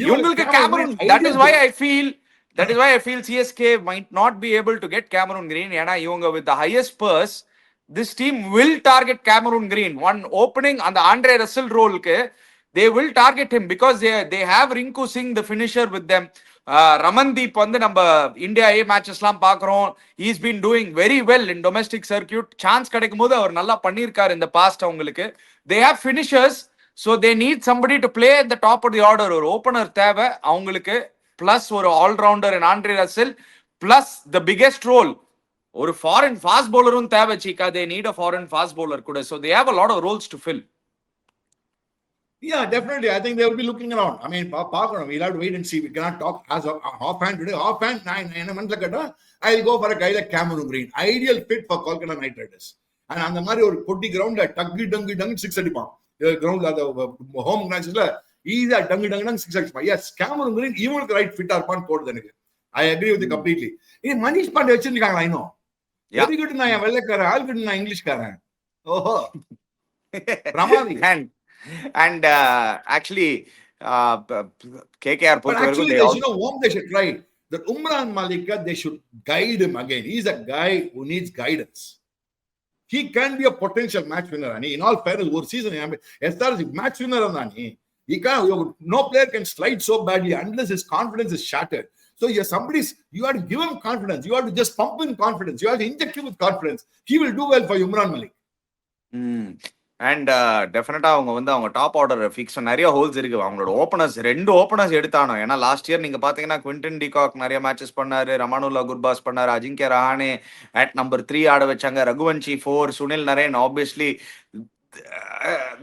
இவங்களுக்கு Cameron, that is why I feel CSK might not be able to get Cameron Green. ஏன்னா இவங்க with the highest purse, this team will target Cameron Green. One opening அந்த ஆண்ட்ரே ரசல் ரோலுக்கு they will target him because they have Rinku Singh the finisher with them. Ramandeep வந்து நம்ம இந்தியா ஏ மேட்சஸ்லாம் பார்க்குறோம். he's been doing very well in domestic circuit. Chance கிடைக்கும் போது அவர் நல்லா பண்ணியிருக்காரு இந்த பாஸ்ட். அவங்களுக்கு they have finishers, so they need somebody to play at the top of the order. ஒரு ஓபனர் தேவை அவங்களுக்கு, பிளஸ் ஒரு allrounder Andre Russell, plus the biggest role ஒரு ஃபாரின் ஃபாஸ்ட் பவுலரும் தேவை Cheeka. they need a foreign fast bowler கூட. so they have a lot of roles to fill. Yeah, definitely. I think they will be looking around. I mean, we'll have to wait and see. We cannot talk as of offhand today. Offhand, I'll go for a guy like Cameron Green. Ideal fit for Kolkata Knight Riders. And on the Mario Putty ground, dungy 6 adipan. Ground at the home matches, he's a dungy 6 adipan. Yes, Cameron Green, even the right fit are one port than again. I agree with completely. இது மனிஷ் பாண்டே வச்சிருக்காங்களா இன்னும்? Yeah. வெரி குட், நான் வெள்ளைக்காரன், ஆல் குட் நான் இங்கிலீஷ்காரன். ஓஹோ, பிரமாதி. and actually KKR But பொறுத்த வரைக்கும் actually, they they all should know whom they should try. That Umran Malika, they should guide him again. He's a guy who needs guidance. He can be a potential match winner. And in all fairness, one season, as far as match winner, he can't. No player can slide so badly unless his confidence is shattered. So you have to give him confidence. You have to just pump in confidence. You have to inject him with confidence. He will do well for Umran Malik. And டெஃபினட்டா அவங்க டாப் ஆர்டர் ஃபிக்ஸ் நிறைய ஹோல்ஸ் இருக்கு. அவங்களோட ஓப்பனர்ஸ் 2 ஓப்பனர்ஸ் எடுத்தானோ. ஏன்னா லாஸ்ட் இயர் நீங்க பாத்தீங்கன்னா குவிண்டன் டிகாக் நிறைய மேட்சஸ் பண்ணாரு, ரமானுல்லா குர்பாஸ் பண்ணாரு, அஜிங்கிய ரஹானே அட் நம்பர் 3 ஆட வச்சாங்க, Raghuvanshi 4, Sunil Naren. Obviously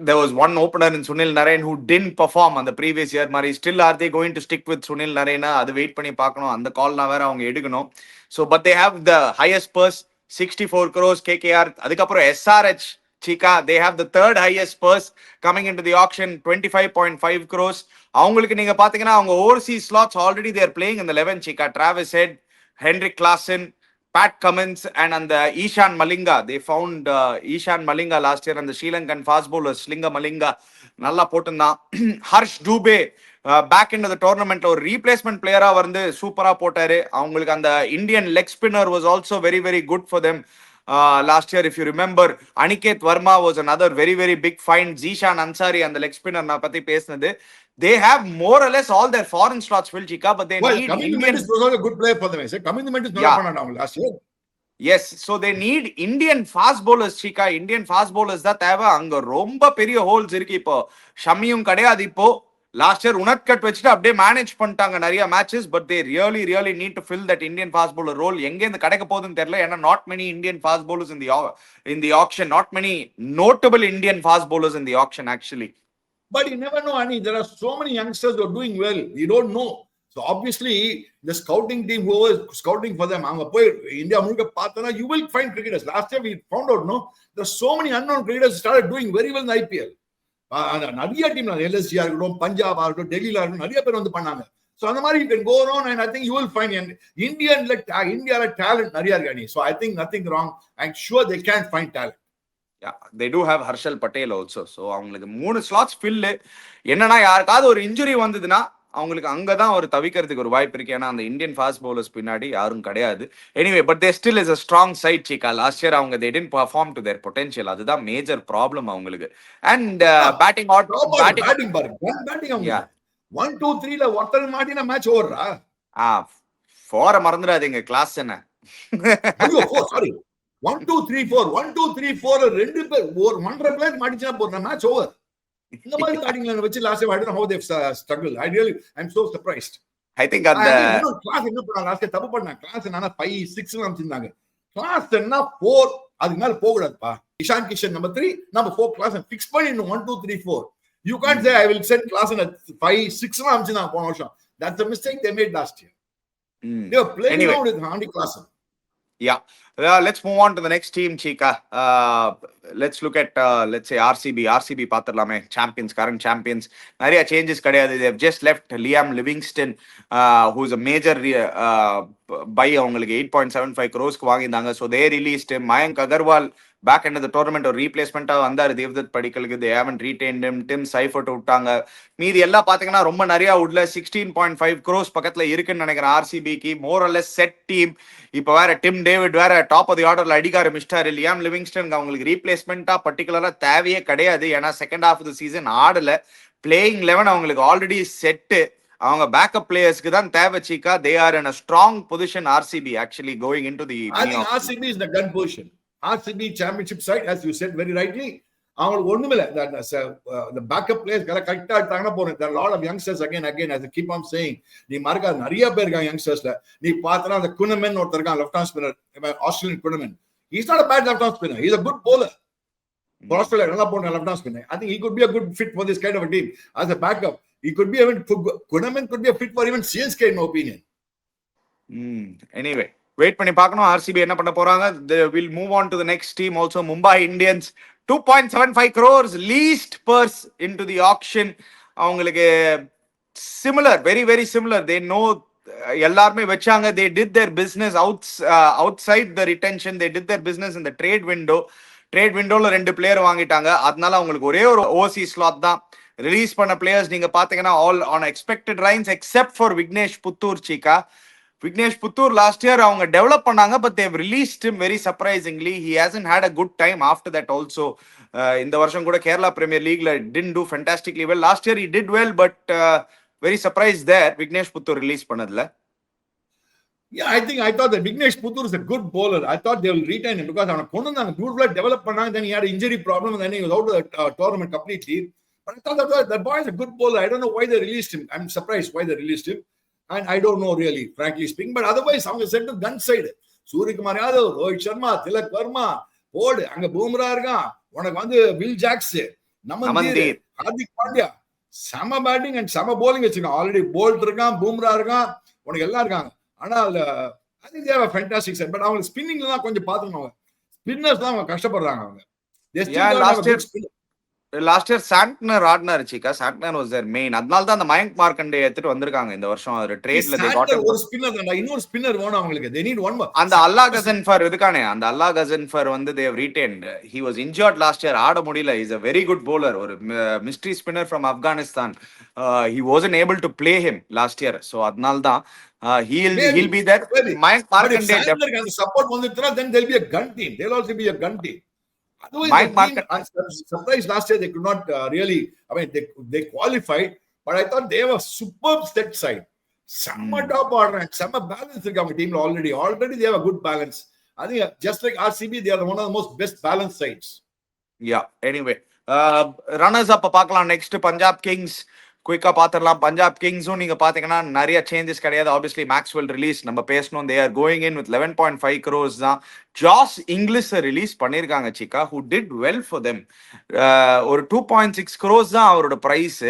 there was one opener in Sunil Narine who didn't perform on the previous year. Mari still are they going to stick with Sunil Narine? அது வெயிட் பண்ணி பார்க்கணும். அந்த கால் நான் வேற அவங்க எடுக்கணும். So but they have the highest purse 64 crores KKR. அதுக்கப்புறம் SRH Chika, they have the third highest purse coming into the auction 25.5 crores. அவங்களுக்கு நீங்க பாத்தீங்கன்னா அவங்க overseas slots already they are playing in the 11 Chika. Travis Head, Henrik Klassen, Pat Cummins and the Ishan Malinga. They found Ishan Malinga last year and the Sri Lankan fast bowler Slinga Malinga. Nalla potunna. Harsh Dubey back into the tournament or replacement player வந்து சூப்பரா போட்டாரு. அவங்களுக்கு அந்த Indian leg spinner was also very very good for them. Last year, if you remember, Aniket Verma was another very, very big find. Zishan Ansari and the leg spinner na pati pesnadu. They have more or less all their foreign slots filled, Chika, but they need Indian. Was also a good player for them. I said, commitment is not on last year. Yes, so they need Indian fast bowlers, Chika. Indian fast bowlers da theva anga romba periya holes irukku ipo. Shamiyum kadiyadu ipo. Last year unatkat vechittu அப்படியே மேனேஜ் பண்ணிட்டாங்க நிறைய matches. But they really need to fill that Indian fast bowler role. எங்க இருந்து கிடைக்க போகுதுன்னு தெரியல. ஏன்னா not many Indian fast bowlers in the auction, not many notable Indian fast bowlers in the auction actually. But you never know, Ani. There are so many youngsters who are doing well. You don't know. So obviously the scouting team who was scouting for them, அவங்க போய் இந்தியா முழுக்க பார்த்தனா you will find cricketers. Last year we found out, no, there are so many unknown cricketers started doing very well in IPL. நிறைய டீம் எல்எஸ்ஜியா இருக்கட்டும், பஞ்சாபா இருக்கட்டும், டெல்லியில இருக்கட்டும், நிறைய பேர் வந்து பண்ணாங்க. ஸோ அந்த மாதிரி you can go on and I think you will find இந்தியால டேலண்ட் நிறைய இருக்கு. So I think nothing wrong. I am sure they can find talent. Yeah, they do have Harshal Patel also. So அவங்களுக்கு 3 slots fill. என்னன்னா யாருக்காவது ஒரு இன்ஜுரி வந்ததுன்னா அவங்களுக்கு அங்கதான் ஒரு தவிக்கிறதுக்கு ஒரு வாய்ப்பு இருக்கு. ஏன்னா அந்த இந்தியன் ஃபாஸ்ட் பவுலர்ஸ் பின்னாடி யாரும் கிடையாது. Anyway but they still is a strong side, Chika. Last year அவங்க they didn't perform to their potential. அதுதான் மேஜர் ப்ராப்ளம் அவங்களுக்கு. அண்ட் பேட்டிங் அவங்க 1 2 3ல ஒருத்தர் மாட்டினா மேட்ச் ஓவரா? 4 மறந்துடாதீங்க. கிளாஸ் என்ன? ஐயோ சாரி, 1 2 3 4 1 2 3 4 ரெண்டு பேர் ஒரு 1.5 பிளேயர் மாட்டிச்சா போறா மேட்ச் ஓவர். இந்த மாதிரி ஸ்டார்டிங்ல வச்சு last time I don't know how they've struggled. I'm so surprised. I think அந்த கிளாஸ் என்ன பண்ணா லாஸ்ட் தப்பு பண்ணா. கிளாஸ் என்னன்னா 5 6 அமைச்சிருந்தாங்க. கிளாஸ் என்ன 4 அதுக்கு மேல போக கூடாதுப்பா. Ishan Kishan number 3 number 4 class fix பண்ணி 1 2 3 4. You can't say I will send class in 5 6 அமைச்சிருந்தாங்க போன வருஷம். That's a mistake they made last year. They were playing around with Andy Class. Yeah. Let's move on to the next team, Chika. Let's look at let's say RCB பாத்துறலாமே. Champions, current champions. நிறைய changes கிடையாது. They have just left Liam Livingstone, who's a major buy. அவங்களுக்கு 8.75 crores வாங்கிட்டாங்க. So they released him. Mayank Agarwal back into the tournament or replacement வந்தாரு Devdutt படிக்கலுக்கு. They haven't retained him. Tim Seifert விட்டாங்க. மீதி எல்லாம் பாத்தீங்கன்னா ரொம்ப நிறைய உட்ல 16.5 crores பக்கத்துல இருக்குன்னு நினைக்கிறேன் RCBக்கு. more or less set team. இப்ப வேற டிம் டேவிட் வேற டாப் ஆஃப் தி ஆர்டர்ல அடிக்க ஆரம்பிச்சிட்டாரு. லியாம் லிவிங்ஸ்டன் அவங்களுக்கு ரீப்ளேஸ்மெண்டா பர்டிகுலரா தேவையே கிடையாது. ஏன்னா second half of the season ஆடல. பிளேயிங் 11 அவங்களுக்கு ஆல்ரெடி செட்டு. அவங்க பேக்கப் பிளேயர்ஸ்க்கு தான் தேவை. Chika, they are in a strong position. RCB actually going into the I think RCB is the gun position. RCB championship side, as you said very rightly, அவங்களுக்கு ஒண்ணுமே இல்ல. the backup players கரெக்டா எடுத்தாங்கன்னா போறோம். there are a lot of youngsters again as I keep on saying. நீ மார்க்கா நிறைய பேர் இருக்காங்க youngstersல. நீ பார்த்தனா அந்த குனமன் ஒருத்தர் இருக்கான், left hand spinner, Australian Kuhnemann. he's not a bad left hand spinner. he's a good bowler. Australia நல்லா போன left hand spinner. I think he could be a good fit for this kind of a team as a backup. He could be even Kunaman could be a fit for even CSK in my opinion. Anyway, wait பண்ணி பார்க்கணும் RCB என்ன பண்ண போறாங்க. We'll move on to the next team also. Mumbai Indians 2.75 crores least purse into the auction. அவங்களுக்கு similar, very very similar. They know எல்லாருமே வச்சாங்க. they did their business outside the retention, they did their business in the trade விண்டோல 2 பிளேயர் வாங்கிட்டாங்க. அதனால அவங்களுக்கு ஒரே ஒரு ஓசி ஸ்லாட் தான். ரிலீஸ் பண்ண பிளேயர்ஸ் நீங்க பாத்தீங்கன்னா all on expected lines except for Vignesh Puthur Cheeka. Vignesh Puthur last year அவங்க டெவலப் பண்ணாங்க, but they've released him very surprisingly. He hasn't had a good time after that also. இந்த வருஷம் கூட கேரளா பிரீமியர் லீக்ல didn't do fantastically well. Last year he did well, but very surprised there Vignesh Puthur release பண்ணதுல. Yeah, I thought that Vignesh Puttur is a good bowler. I thought they will retain him because அவனை கொண்டு வந்தாங்க, beautifully develop பண்ணாங்க. Then he had an injury problem and then he was out of the tournament completely. But I thought that boy is a good bowler. I don't know why they released him. I'm surprised why they released him. And I don't know really, frankly speaking. But otherwise, அவங்க set gun side. Suryakumar Yadav, Rohit Sharma, Tilak Varma, போடு அங்க பூம்ரா இருக்கான். உனக்கு வந்து Will Jacks, Naman Dhir, Hardik Pandya, some batting and some bowling வச்சிருக்கான். ஆல்ரெடி போல்ட் இருக்கான், பூம்ரா இருக்கான், உனக்கு எல்லாம் இருக்காங்க. ஆனா அதுல I think they have a fantastic side. But அவங்க ஸ்பின்னிங்ல தான் கொஞ்சம் பாத்துக்கணும். ஸ்பின்னர்ஸ் தான் அவங்க கஷ்டப்படுறாங்க. அவங்க லாஸ்ட் இயர் சாண்ட்னர் ஆடினாரு Cheeka. Santner was there main. அதனால தான் அந்த மயங்க் மார்க்கண்டே எடுத்துட்டு வந்திருக்காங்க இந்த வருஷம். ஒரு ட்ரேட்ல ஒரு ஸ்பின்னர் தான், இன்னொரு ஸ்பின்னர் வேணும் அவங்களுக்கு. they need one more. அந்த அல்லா கசன்ஃபர் இதுக்கானே, அந்த அல்லா கசன்ஃபர் வந்து they have retained. he was injured last year, ஆட முடியல. he is a very good bowler, ஒரு mystery spinner from Afghanistan. he wasn't able to play him last year, so அதனால தான் he'll be there. Mayank Markande அந்த சப்போர்ட் வந்துட்டா then there'll be a gun team. They'll also be a gun team. Otherwise, I'm surprised last year they could not really. I mean, they qualified, but I thought they have a superb set side. Some top order and some balance in the team already. Already they have a good balance. I think just like RCB, they are one of the most best balanced sides. Yeah. Anyway, runners up பார்க்கலாம். Next Punjab Kings. குயிக்கா பாத்திரலாம். பஞ்சாப் கிங்ஸும் நீங்க பாத்தீங்கன்னா நிறைய சேஞ்சஸ் கிடையாது. ஆப்வியஸ்லி மேக்ஸ்வெல் ரிலீஸ் நம்ம பேசணும். They are going in with 11.5 crores தான். ஜாஸ் இங்கிலீஷ் ரிலீஸ் பண்ணிருக்காங்க Cheeka, who did well for them. ஒரு 2.6 crores தான் அவரோட பிரைஸ்.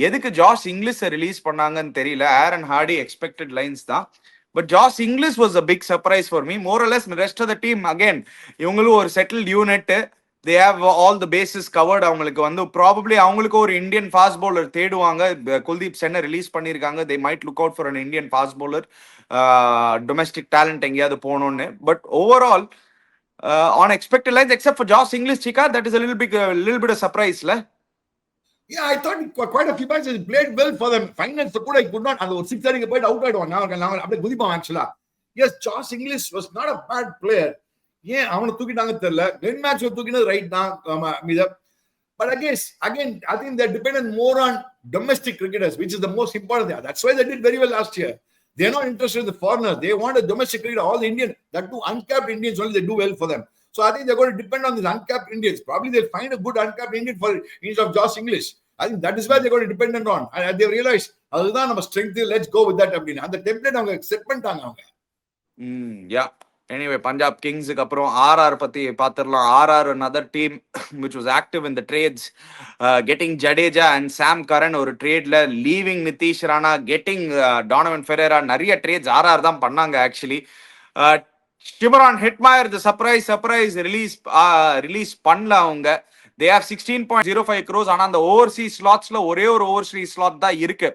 எதுக்கு ஜாஸ் இங்கிலீஷ் ரிலீஸ் பண்ணாங்கன்னு தெரியல. ஆரன் ஹார்டி எக்ஸ்பெக்டட் லைன்ஸ் தான். But Josh Inglis was a big surprise for me. More or less rest of the team again இவங்களும் ஒரு settled unit. they have all the bases covered. அவங்களுக்கு வந்து probably அவங்களுக்கு ஒரு இந்தியன் ஃபாஸ்ட் bowler தேடுவாங்க. குல்தீப் சென்னை ரிலீஸ் பண்ணிருக்காங்க. they might look out for an Indian fast bowler, domestic talent எங்கயாவது போணும்னு. but overall on expected lines except for Josh English Chika, that is a little bit of surprise la. Yeah, I thought quite a few matches played well for them. Finals கூட I could not, அந்த ஒரு 6 அடிக்க போய் அவுட் ஆயிடுவான். நான் அப்படியே குதிப்பான் ஆக்சுவலா. yes, Josh English was not a bad player. ஏன் அவனை தூக்கிட்டாங்க தெரியல. வென் மேட்ச் தூக்கினது ரைட் தான். But again, I think they're dependent more on domestic cricketers, which is the most important thing. That's why they did very well last year. They're not interested in the foreigners. They want a domestic cricketer. All the Indian, that too uncapped Indians only, they do well for them. So I think they're going to depend on these uncapped Indians. Probably they'll find a good uncapped Indian for instead of Josh English. I think that is where they're going to depend on. And they realize, அதுதான் நம்ம strength, let's go with that அப்படின்னு. அந்த டெம்ப்ளேட் அவங்க செட் பண்ணிட்டாங்க அவங்க. Yeah. Anyway, Punjab Kings அப்புறம் RR பத்தி பாத்திரலாம். RR another team which was active in the trades, getting Jadeja and Sam Curran ஒரு ட்ரேட்ல, leaving Nitish Rana, getting Donovan Ferreira. நிறைய ட்ரேட்ஸ் RR தான் பண்ணாங்க actually. Shimron Hetmyer the surprise release பண்ணல அவங்க. they have 16.05 crores. ஆனா அந்த ஓவர்சீஸ் ஸ்லாட்ஸ்ல ஒரே ஒரு ஓவர்சீஸ் ஸ்லாட் தான் இருக்கு.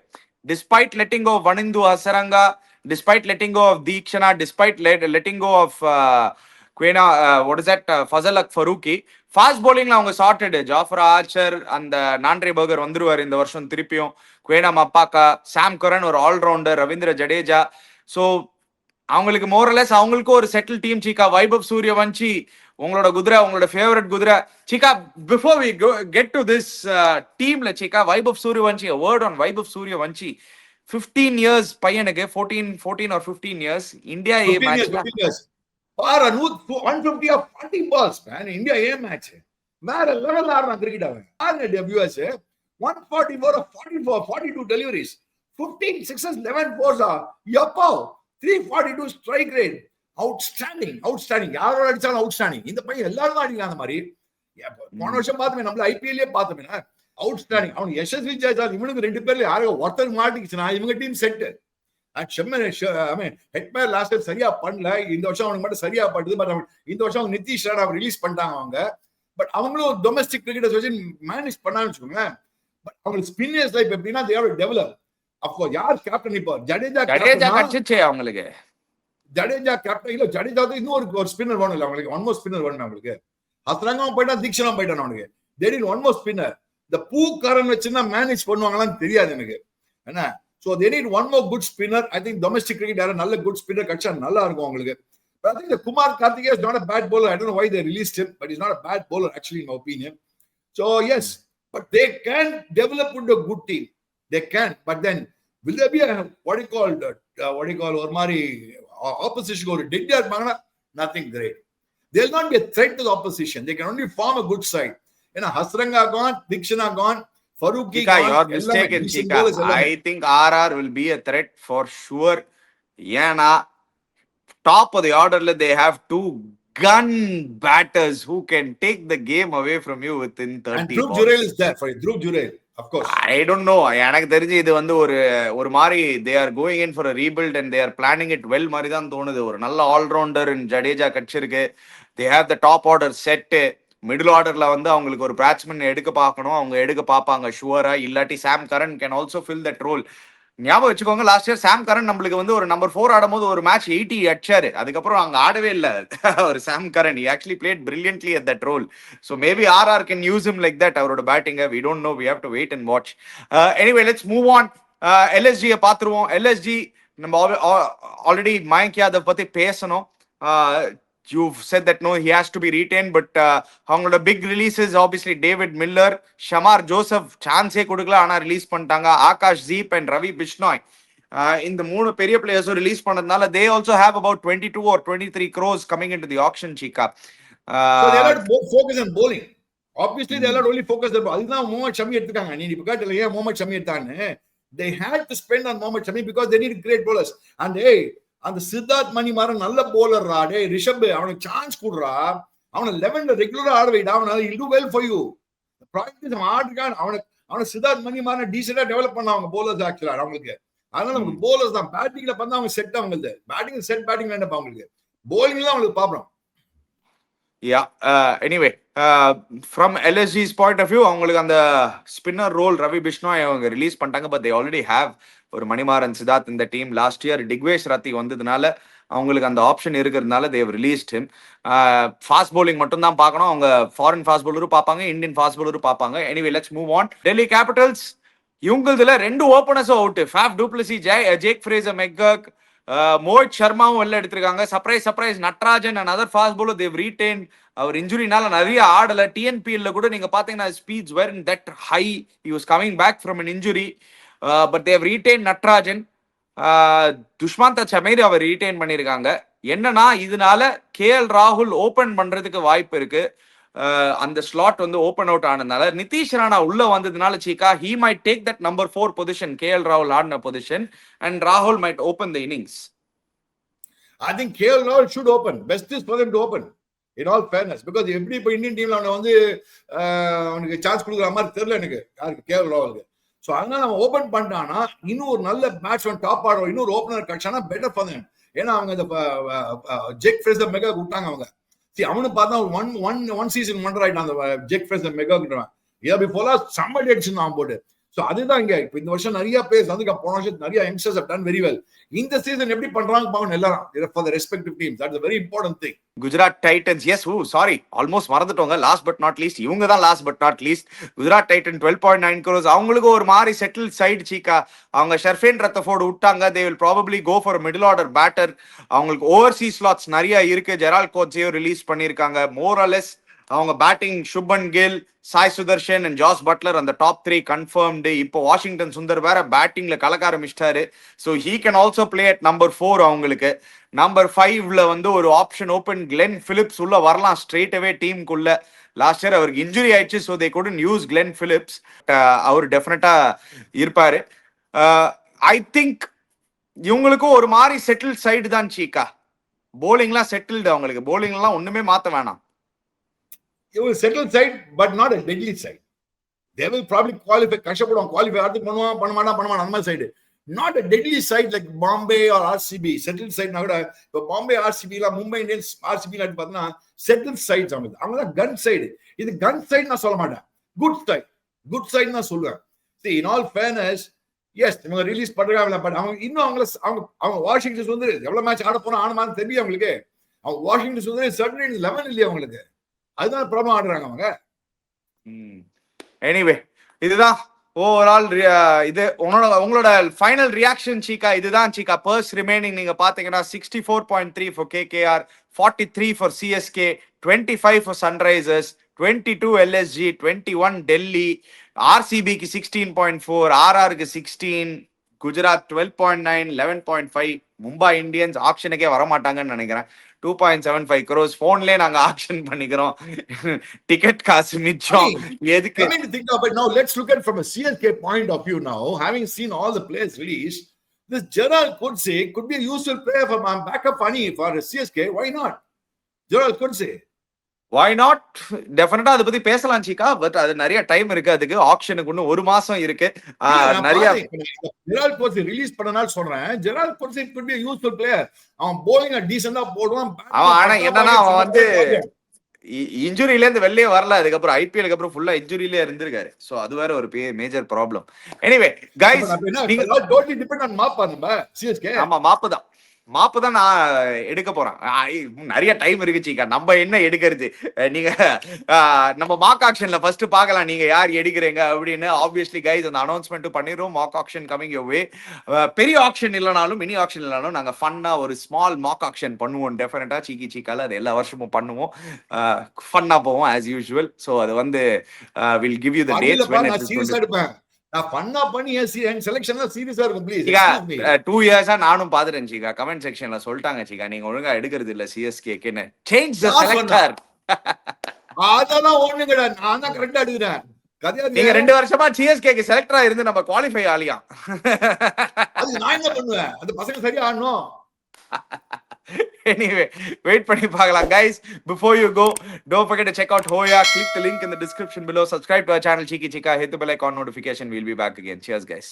despite letting go of Vanindu Hasaranga, despite letting go of Deekshana, despite letting go of Quena, Fazal Faruqi, fast bowling la avanga sorted. Jafar Archer and Nandre Burger வந்துருவார் இந்த வருஷம் திருப்பியும். Quena Mapaka, Sam Curran ஒரு all rounder, Ravindra Jadeja. so அவங்களுக்கு more or less அவங்களுக்கு ஒரு செட்டில் டீம் சீக்கா. வைபவ் சூரியவன்ஷி உங்களோட குதிரை, உங்களோட ஃபேவரட் குதிரை Cheeka. Before we get to this டீம்ல Cheeka, Vaibhav Suryavanshi, a word on Vaibhav Suryavanshi. 15 years பையனுக்கு, 14 or 15 years இந்தியா ஏ மேட்ச்ல பாரு 150 or 40 balls man. India A match வேற லெவல் ஆடுறான் கிரிக்கெட் அவன். ஆர்னட் WS 144 or 44 42 deliveries, 15 sixes, 11 fours. Yapa 342 strike rate. outstanding யாரோட அடிச்சாலும் outstanding. இந்த பையன் எல்லாரும் அடிக்கிறாங்க அந்த மாதிரி. போன வருஷம் பார்த்தோமே, நம்மள IPL பார்த்தோமே outstanding. அவன் யசஸ்வி ஜெயசால் இவனுக்கு 2 பேர்ல யாரோ ஒருத்தர் மாட்டிக்கிச்சுனா இவங்க team set. Hetmyer last year சரியா பண்ணல. இந்த வருஷம் அவனுக்கு மட்டும் சரியா படுது. பட் இந்த வருஷம் அவங்க நிதிஷ் ராணா ரிலீஸ் பண்ணிட்டாங்க அவங்க. பட் அவங்களும் டொமஸ்டிக் கிரிக்கெட்டர்ஸ் வச்சு மேனேஜ் பண்ணான்னு வச்சுக்கோங்க. பட் அவங்க ஸ்பின்னர்ஸ் லைஃப் எப்படின்னா they have to develop. அப்போ யார் கேப்டன்? இப்போ ஜடேஜா ஜடேஜா கேப்டன். கட்சிச்சே அவங்களுக்கு. ஜடேஜா கேப்டன் இல்ல, ஜடேஜா இன்னும் ஒரு ஸ்பின்னர் வேணும் இல்ல அவங்களுக்கு, ஒன் மோர் ஸ்பின்னர் வேணும் அவங்களுக்கு. அத்தரங்கம் போயிட்டா தீக்ஷனும் போயிட்டான் அவனுக்கு. There is one more spinner. இந்த பூக்காரன் வச்சுன்னா மேனேஜ் பண்ணுவாங்களான்னு தெரியாது எனக்கு என்ன. So they need one more good spinner. I think domestic cricket யார நல்ல good spinner கட்சா நல்லா இருக்கும் உங்களுக்கு. But I think the Kumar Karthikeya is not a bad bowler. I don't know why they released him, but he's not a bad bowler actually in my opinion. So yes, but they can develop into a good team. They can, but then will there be a what do you call ஒரு மாதிரி opposition ஒரு டெட்டியா இருப்பாங்கன்னா nothing great. They'll not be a threat to the opposition. They can only form a good side. ஏன்னா ஹஸ்ரங்கா gone, Dikshana gone, Faruqi Chika, gone. you're mistaken, Chika. I think RR will be a threat for sure. ஏன்னா top of the order they have two gun batters who can take the game away from you within 30 And Dhruv balls. Jurel is there for you. Dhruv Jurel, of course. I don't know. எனக்கு தெரிஞ்சு இது வந்து ஒரு மாதிரி they are going in for a rebuild and they are planning it well மாதிரி தான் தோணுது. ஒரு நல்ல ஆல்ரவுண்டர் ஜடேஜா கட்சிருக்கு. They have the top order set. Middle ஆர்டர்ல வந்து அவங்களுக்கு ஒரு பேட்ஸ்மேன் எடுக்க பார்க்கணும், அவங்க எடுக்க பார்ப்பாங்க ஷுவரா. இல்லாட்டி Sam Curran can also fill that role. ஞாபகம் வச்சுக்கோங்க, லாஸ்ட் இயர் சாம் கரன் நம்மளுக்கு வந்து ஒரு நம்பர் 4 ஆடும்போது ஒரு மேட்ச் 80 அடிச்சாரு. அதுக்கப்புறம் அங்க ஆடவே இல்லை ஒரு சாம் Karan. He actually played brilliantly at that role. So maybe RR can use him like that. அவரோட batting we don't know. We have to wait and watch. Anyway, let's move on. LSG பாத்துருவோம். LSG நம்ம ஆல்ரெடி மயங்க் யாதவ் பத்தி பேசணும். You've said that no, he has to be retained, but அவங்களோட big releases obviously David Miller, Shamar Joseph சான்ஸே கொடுக்கல, ஆனா ரிலீஸ் பண்ணிட்டாங்க. ஆகாஷ் ஜீப் and ரவி பிஷ்னாய், இந்த மூணு பெரிய பிளேயர்ஸும் ரிலீஸ் பண்ணதுனால they also have about 22 or 23 crores coming into the auction, Chika. So they are not focused on bowling. Obviously they are not only focused on அதுதான் முகமது ஷமி எடுத்துட்டாங்க. நீ இப்ப கேட்டல ஏன் Mohammed Shami எடுத்தான்னு. They had to spend on Mohammad Shami because they need great bowlers. And hey, அந்த சித்தார்த் மணிமாறன் நல்ல போலர்ரா. டே ரிஷப் அவனுக்கு சான்ஸ் கொடுறா. அவனை 11ல ரெகுலரா ஆட வைடா. அவனால will do well for you. Project அவன் ஆடுறான். அவனை சித்தார்த் மணிமாறன் டீசெண்டா டெவலப் பண்ண அவங்க போலர்ஸ் ஆக்சுவலா அவங்களுக்கு. அதனால நமக்கு போலர்ஸ் தான். பேட்டிங்ல பண்ணா அவங்க செட் அவங்களுக்கு. பேட்டிங் செட் பேட்டிங் வேண்டாம் அவங்களுக்கு. போலிங்ல அவங்களுக்கு problem. Yeah. Anyway, from LSG's point of view, அவங்களுக்கு அந்த ஸ்பின்னர் ரோல் ரவி பிஷ்னாய் அவங்க ரிலீஸ் பண்ணிட்டாங்க. பட் they already have ஒரு மணிமாறன் சித்தார்த் இந்த team. Last year Digvesh Rathi வந்ததுனால அவங்களுக்கு அந்த ஆப்ஷன் இருக்கிறதுனால they released him. Fast bowling மட்டும் தான் பார்க்கணும். அவங்க ஃபாரின் ஃபாஸ்ட் பவுலரும் பார்ப்பாங்க, இந்தியன் ஃபாஸ்ட் பவுலரும் பார்ப்பாங்க. Anyway let's move on. Delhi Capitals இவங்களதுல 2 ஓபனர்ஸும் அவுட். Faf du Plessis, Jake Fraser McGurk, Mohit சர்மாவும் வெளில எடுத்திருக்காங்க. Surprise Natarajan and other fast bowler they've retain. அவர் இன்ஜுரினால நிறைய ஆடல. டிஎன்பிஎல்ல கூட நீங்க பாத்தீங்கன்னா speeds were in that high. He was coming back from an injury. But they have retained Natarajan. Dushmantha Chameera அவர் ரீடைன் பண்ணிருக்காங்க. என்னன்னா இதனால கேஎல் ராகுல் ஓபன் பண்றதுக்கு வாய்ப்பு இருக்கு. அந்த ஸ்லாட் வந்து ஓபன் அவுட் ஆனதுனால நிதிஷ் ராணா உள்ள வந்ததுனால சீக்கா he might take that number 4 position, KL ராகுல் ஆடின position, and Rahul might open the innings. I think KL Rahul should open. Best is for them to open. In all fairness, because எப்படி இப்ப இந்தியன் டீம்ல அவனை வந்து அவனுக்கு சான்ஸ் கொடுக்குற மாதிரி தெரியல எனக்கு யாருக்கு கேஎல் ராகுலுக்கு. ஸோ அதனால அவன் ஓபன் பண்ணிட்டானா இன்னும் ஒரு நல்ல பேட்ஸ்மேன் டாப் ஆடுவோம், இன்னொரு ஓப்பனர் கிடைச்சானா பெட்டர் ஃபார் தேம். ஏன்னா அவங்க இந்த ஜெக் ஃப்ரேசர் மெகா விட்டாங்க அவங்க. அவனு பார்த்தா ஒன் சீசன் ஒண்டர் ஆயிட்டான் அந்த ஜெக் ஃப்ரேசர் மெகா கிட்டவன். இதை பிஃபோரா சம்படி அடிச்சிருந்தான் அவன் போட்டு. ஸோ அதுதான் இங்க இப்ப இந்த வருஷம் நிறைய பிளேயர்ஸ் வந்து போன வருஷம் நிறைய youngsters have done very well. இந்த சீசன் எப்படி பண்றாங்க பாக்கணும் எல்லாரும் for the respective teams. That's a very important thing. Gujarat Titans, yes, sorry, almost மறந்துட்டோங்க. லாஸ்ட் பட் நாட் லீஸ்ட் இவங்க தான். Last but not least Gujarat Titan 12.9 crores. அவங்களுக்கு ஒரு மாதிரி செட்டில் சைடு சீக்கா. அவங்க ஷர்ஃபேன் ரத்தஃபோர்டு விட்டாங்க. they will probably go for a middle order batter. அவங்களுக்கு ஓவர்சீஸ் ஸ்லாட்ஸ் நிறைய இருக்கு. ஜெரால்ட் கோட்ஸையும் ரிலீஸ் பண்ணிருக்காங்க. மோர் ஆர் லெஸ் அவங்க batting Shubman Gill, Sai Sudharsan and Jos Buttler அந்த டாப் 3 கன்ஃபர்ம்டு. இப்போ வாஷிங்டன் சுந்தர் வேற பேட்டிங்ல கலக்க ஆரம்பிச்சிட்டாரு. So he can also play at number 4. அவங்களுக்கு நம்பர் 5ல வந்து ஒரு ஆப்ஷன் ஓபன். கிளென் பிலிப்ஸ் உள்ள வரலாம் ஸ்ட்ரெயிட் அவே டீமுக்குள்ள. லாஸ்ட் இயர் அவருக்கு இன்ஜுரி ஆயிடுச்சு. So they couldn't use Glenn Phillips. அவர் டெஃபினட்டா இருப்பாரு. ஐ திங்க் இவங்களுக்கும் ஒரு மாதிரி செட்டில் சைடு தான் சீக்கா. போலிங்லாம் செட்டில்டு. அவங்களுக்கு போலிங்லாம் ஒண்ணுமே மாத்த வேணாம். It will settle side, but not a deadly side. They will probably qualify. கஷ்டப்படுவாங்க குவாலிஃபை ஆகிறதுக்கு பண்ணுவான் அந்த மாதிரி side. Not a deadly side like Bombay or RCB. Settled side கூட இப்போ Bombay RCB Mumbai Indians RCB பார்த்தீங்கன்னா செட்டில் சைட்ஸ் அவங்க தான் கன் சைடு. இது கன் சைடு நான் சொல்ல மாட்டேன், குட் சைட் நான் சொல்லுவேன். See, in all fairness, yes இவங்க ரிலீஸ் பண்றாங்க, பட் அவங்க இன்னும் அவங்க வாஷிங்டன் வந்து எவ்வளவு மேட்ச் ஆட போனா ஆனமான்னு தெரியும் அவங்களுக்கு. அவங்க வாஷிங்டன் வந்து சர்டன் லெவல் இல்லையா அவங்களுக்கு, அதுதான் ப்ராப்ளம் ஆடுறாங்க அவங்க. எனிவே இதுதான் ஓவரால் இது உங்களோட ஃபைனல் ரியாக்ஷன் சீக்கா. இதுதான் சீக்கா பர்ஸ் ரிமைனிங் நீங்க பாத்தீங்கன்னா 64.3 for KKR, 43 for CSK, 25 for Sunrisers, 22 LSG, 21 Delhi, RCBக்கு 16.4, RRக்கு 16, குஜராத் 12.9, 11.5, மும்பை இந்தியன்ஸ் ஆக்ஷனுக்கே வரமாட்டாங்கன்னு நினைக்கிறேன் 2.75 crores. போன்லயே நாங்க ஆக்ஷன் பண்ணிக்கிறோம், டிக்கெட் காசு மிச்சம். எதுக்கு? I mean, think of it now. Let's look at it from a CSK point of view now. Having seen all the players released, this Gerald Coetzee could be a useful player for backup money for CSK. Why not? Gerald Coetzee. Why not? டெஃபினட்டா அதை பத்தி பேசலாம் சீக்கா. பட் அது நிறைய டைம் இருக்கு, அதுக்கு ஆக்ஷனுக்கு இன்னும் 1 மாசம் இருக்கு. நிறைய ஜெரால்ட் கோட்ஸே ரிலீஸ் பண்ணனால சொல்றேன், Gerald Godse could be a useful player. அவன் bowling டீசென்ட்டா போடுவான். ஆனா என்னன்னா அவன் வந்து இன்ஜுரியில இருந்து வெளியே வரல, அதுக்கப்புறம் ஐபிஎல்க்கு அப்புறம் ஃபுல்லா இன்ஜுரியிலே இருந்திருக்காரு. சோ அது வேற ஒரு மேஜர் ப்ராப்ளம். எனிவே கைஸ், நீங்க டோட்டலி டிபெண்ட் ஆன் மாப்பா நம்ம சிஎஸ்கே. ஆமா, மாப்பு தான் நான் எடுக்க போறேன். நிறைய டைம் இருக்கு சீக்கா, நம்ம என்ன எடுக்கிறது. நீங்க நம்ம மாக் ஆக்ஷன்ல ஃபர்ஸ்ட் பார்க்கலாம் நீங்க யார் எடுக்கிறீங்க அப்படின்னு. ஆப்வியஸ்லி கைஸ் அந்த அனௌன்ஸ்மெண்ட் பண்ணிடுறோம். Mock auction coming your way. பெரிய ஆக்ஷன் இல்லைனாலும் மினி ஆக்ஷன் இல்லைனாலும் நாங்க ஃபன்னா ஒரு ஸ்மால் மாக் ஆக்ஷன் பண்ணுவோம் டெஃபினட்டா. சீக்கால அது எல்லா வருஷமும் பண்ணுவோம், ஃபன்னா போவோம் ஆஸ் யூசுவல். ஸோ அது வந்து will give you the dates. நான் பண்ணா பண்ணி என் செலக்ஷன்ல சீரியஸா இருக்கும் ப்ளீஸ். 2 இயர்ஸா நானும் பாத்துறேன் சீக்கா, கமெண்ட் செக்ஷன்ல சொல்லிட்டாங்க சீக்கா நீங்க ஒழுங்கா எடுக்கிறது இல்ல சிஎஸ்கேக்குன்னு. Change the selector. அதெல்லாம் ஒண்ணுங்கடா, நான் தான் கரெக்ட்டா எடுக்கிறேன். நீங்க 2 வருஷமா சிஎஸ்கேக்கு செலக்டரா இருந்து நம்ம குவாலிஃபை ஆலியா. அது நான் என்ன பண்ணுவேன், அந்த பசங்க சரியா ஆடணும். Anyway, wait பண்ணி பார்க்கலாம் guys. Before you go, don't forget to check out Hoya. Click the link in the description below. Subscribe to our channel Cheeky Chika. Hit the bell icon notification. We'll be back again. Cheers guys.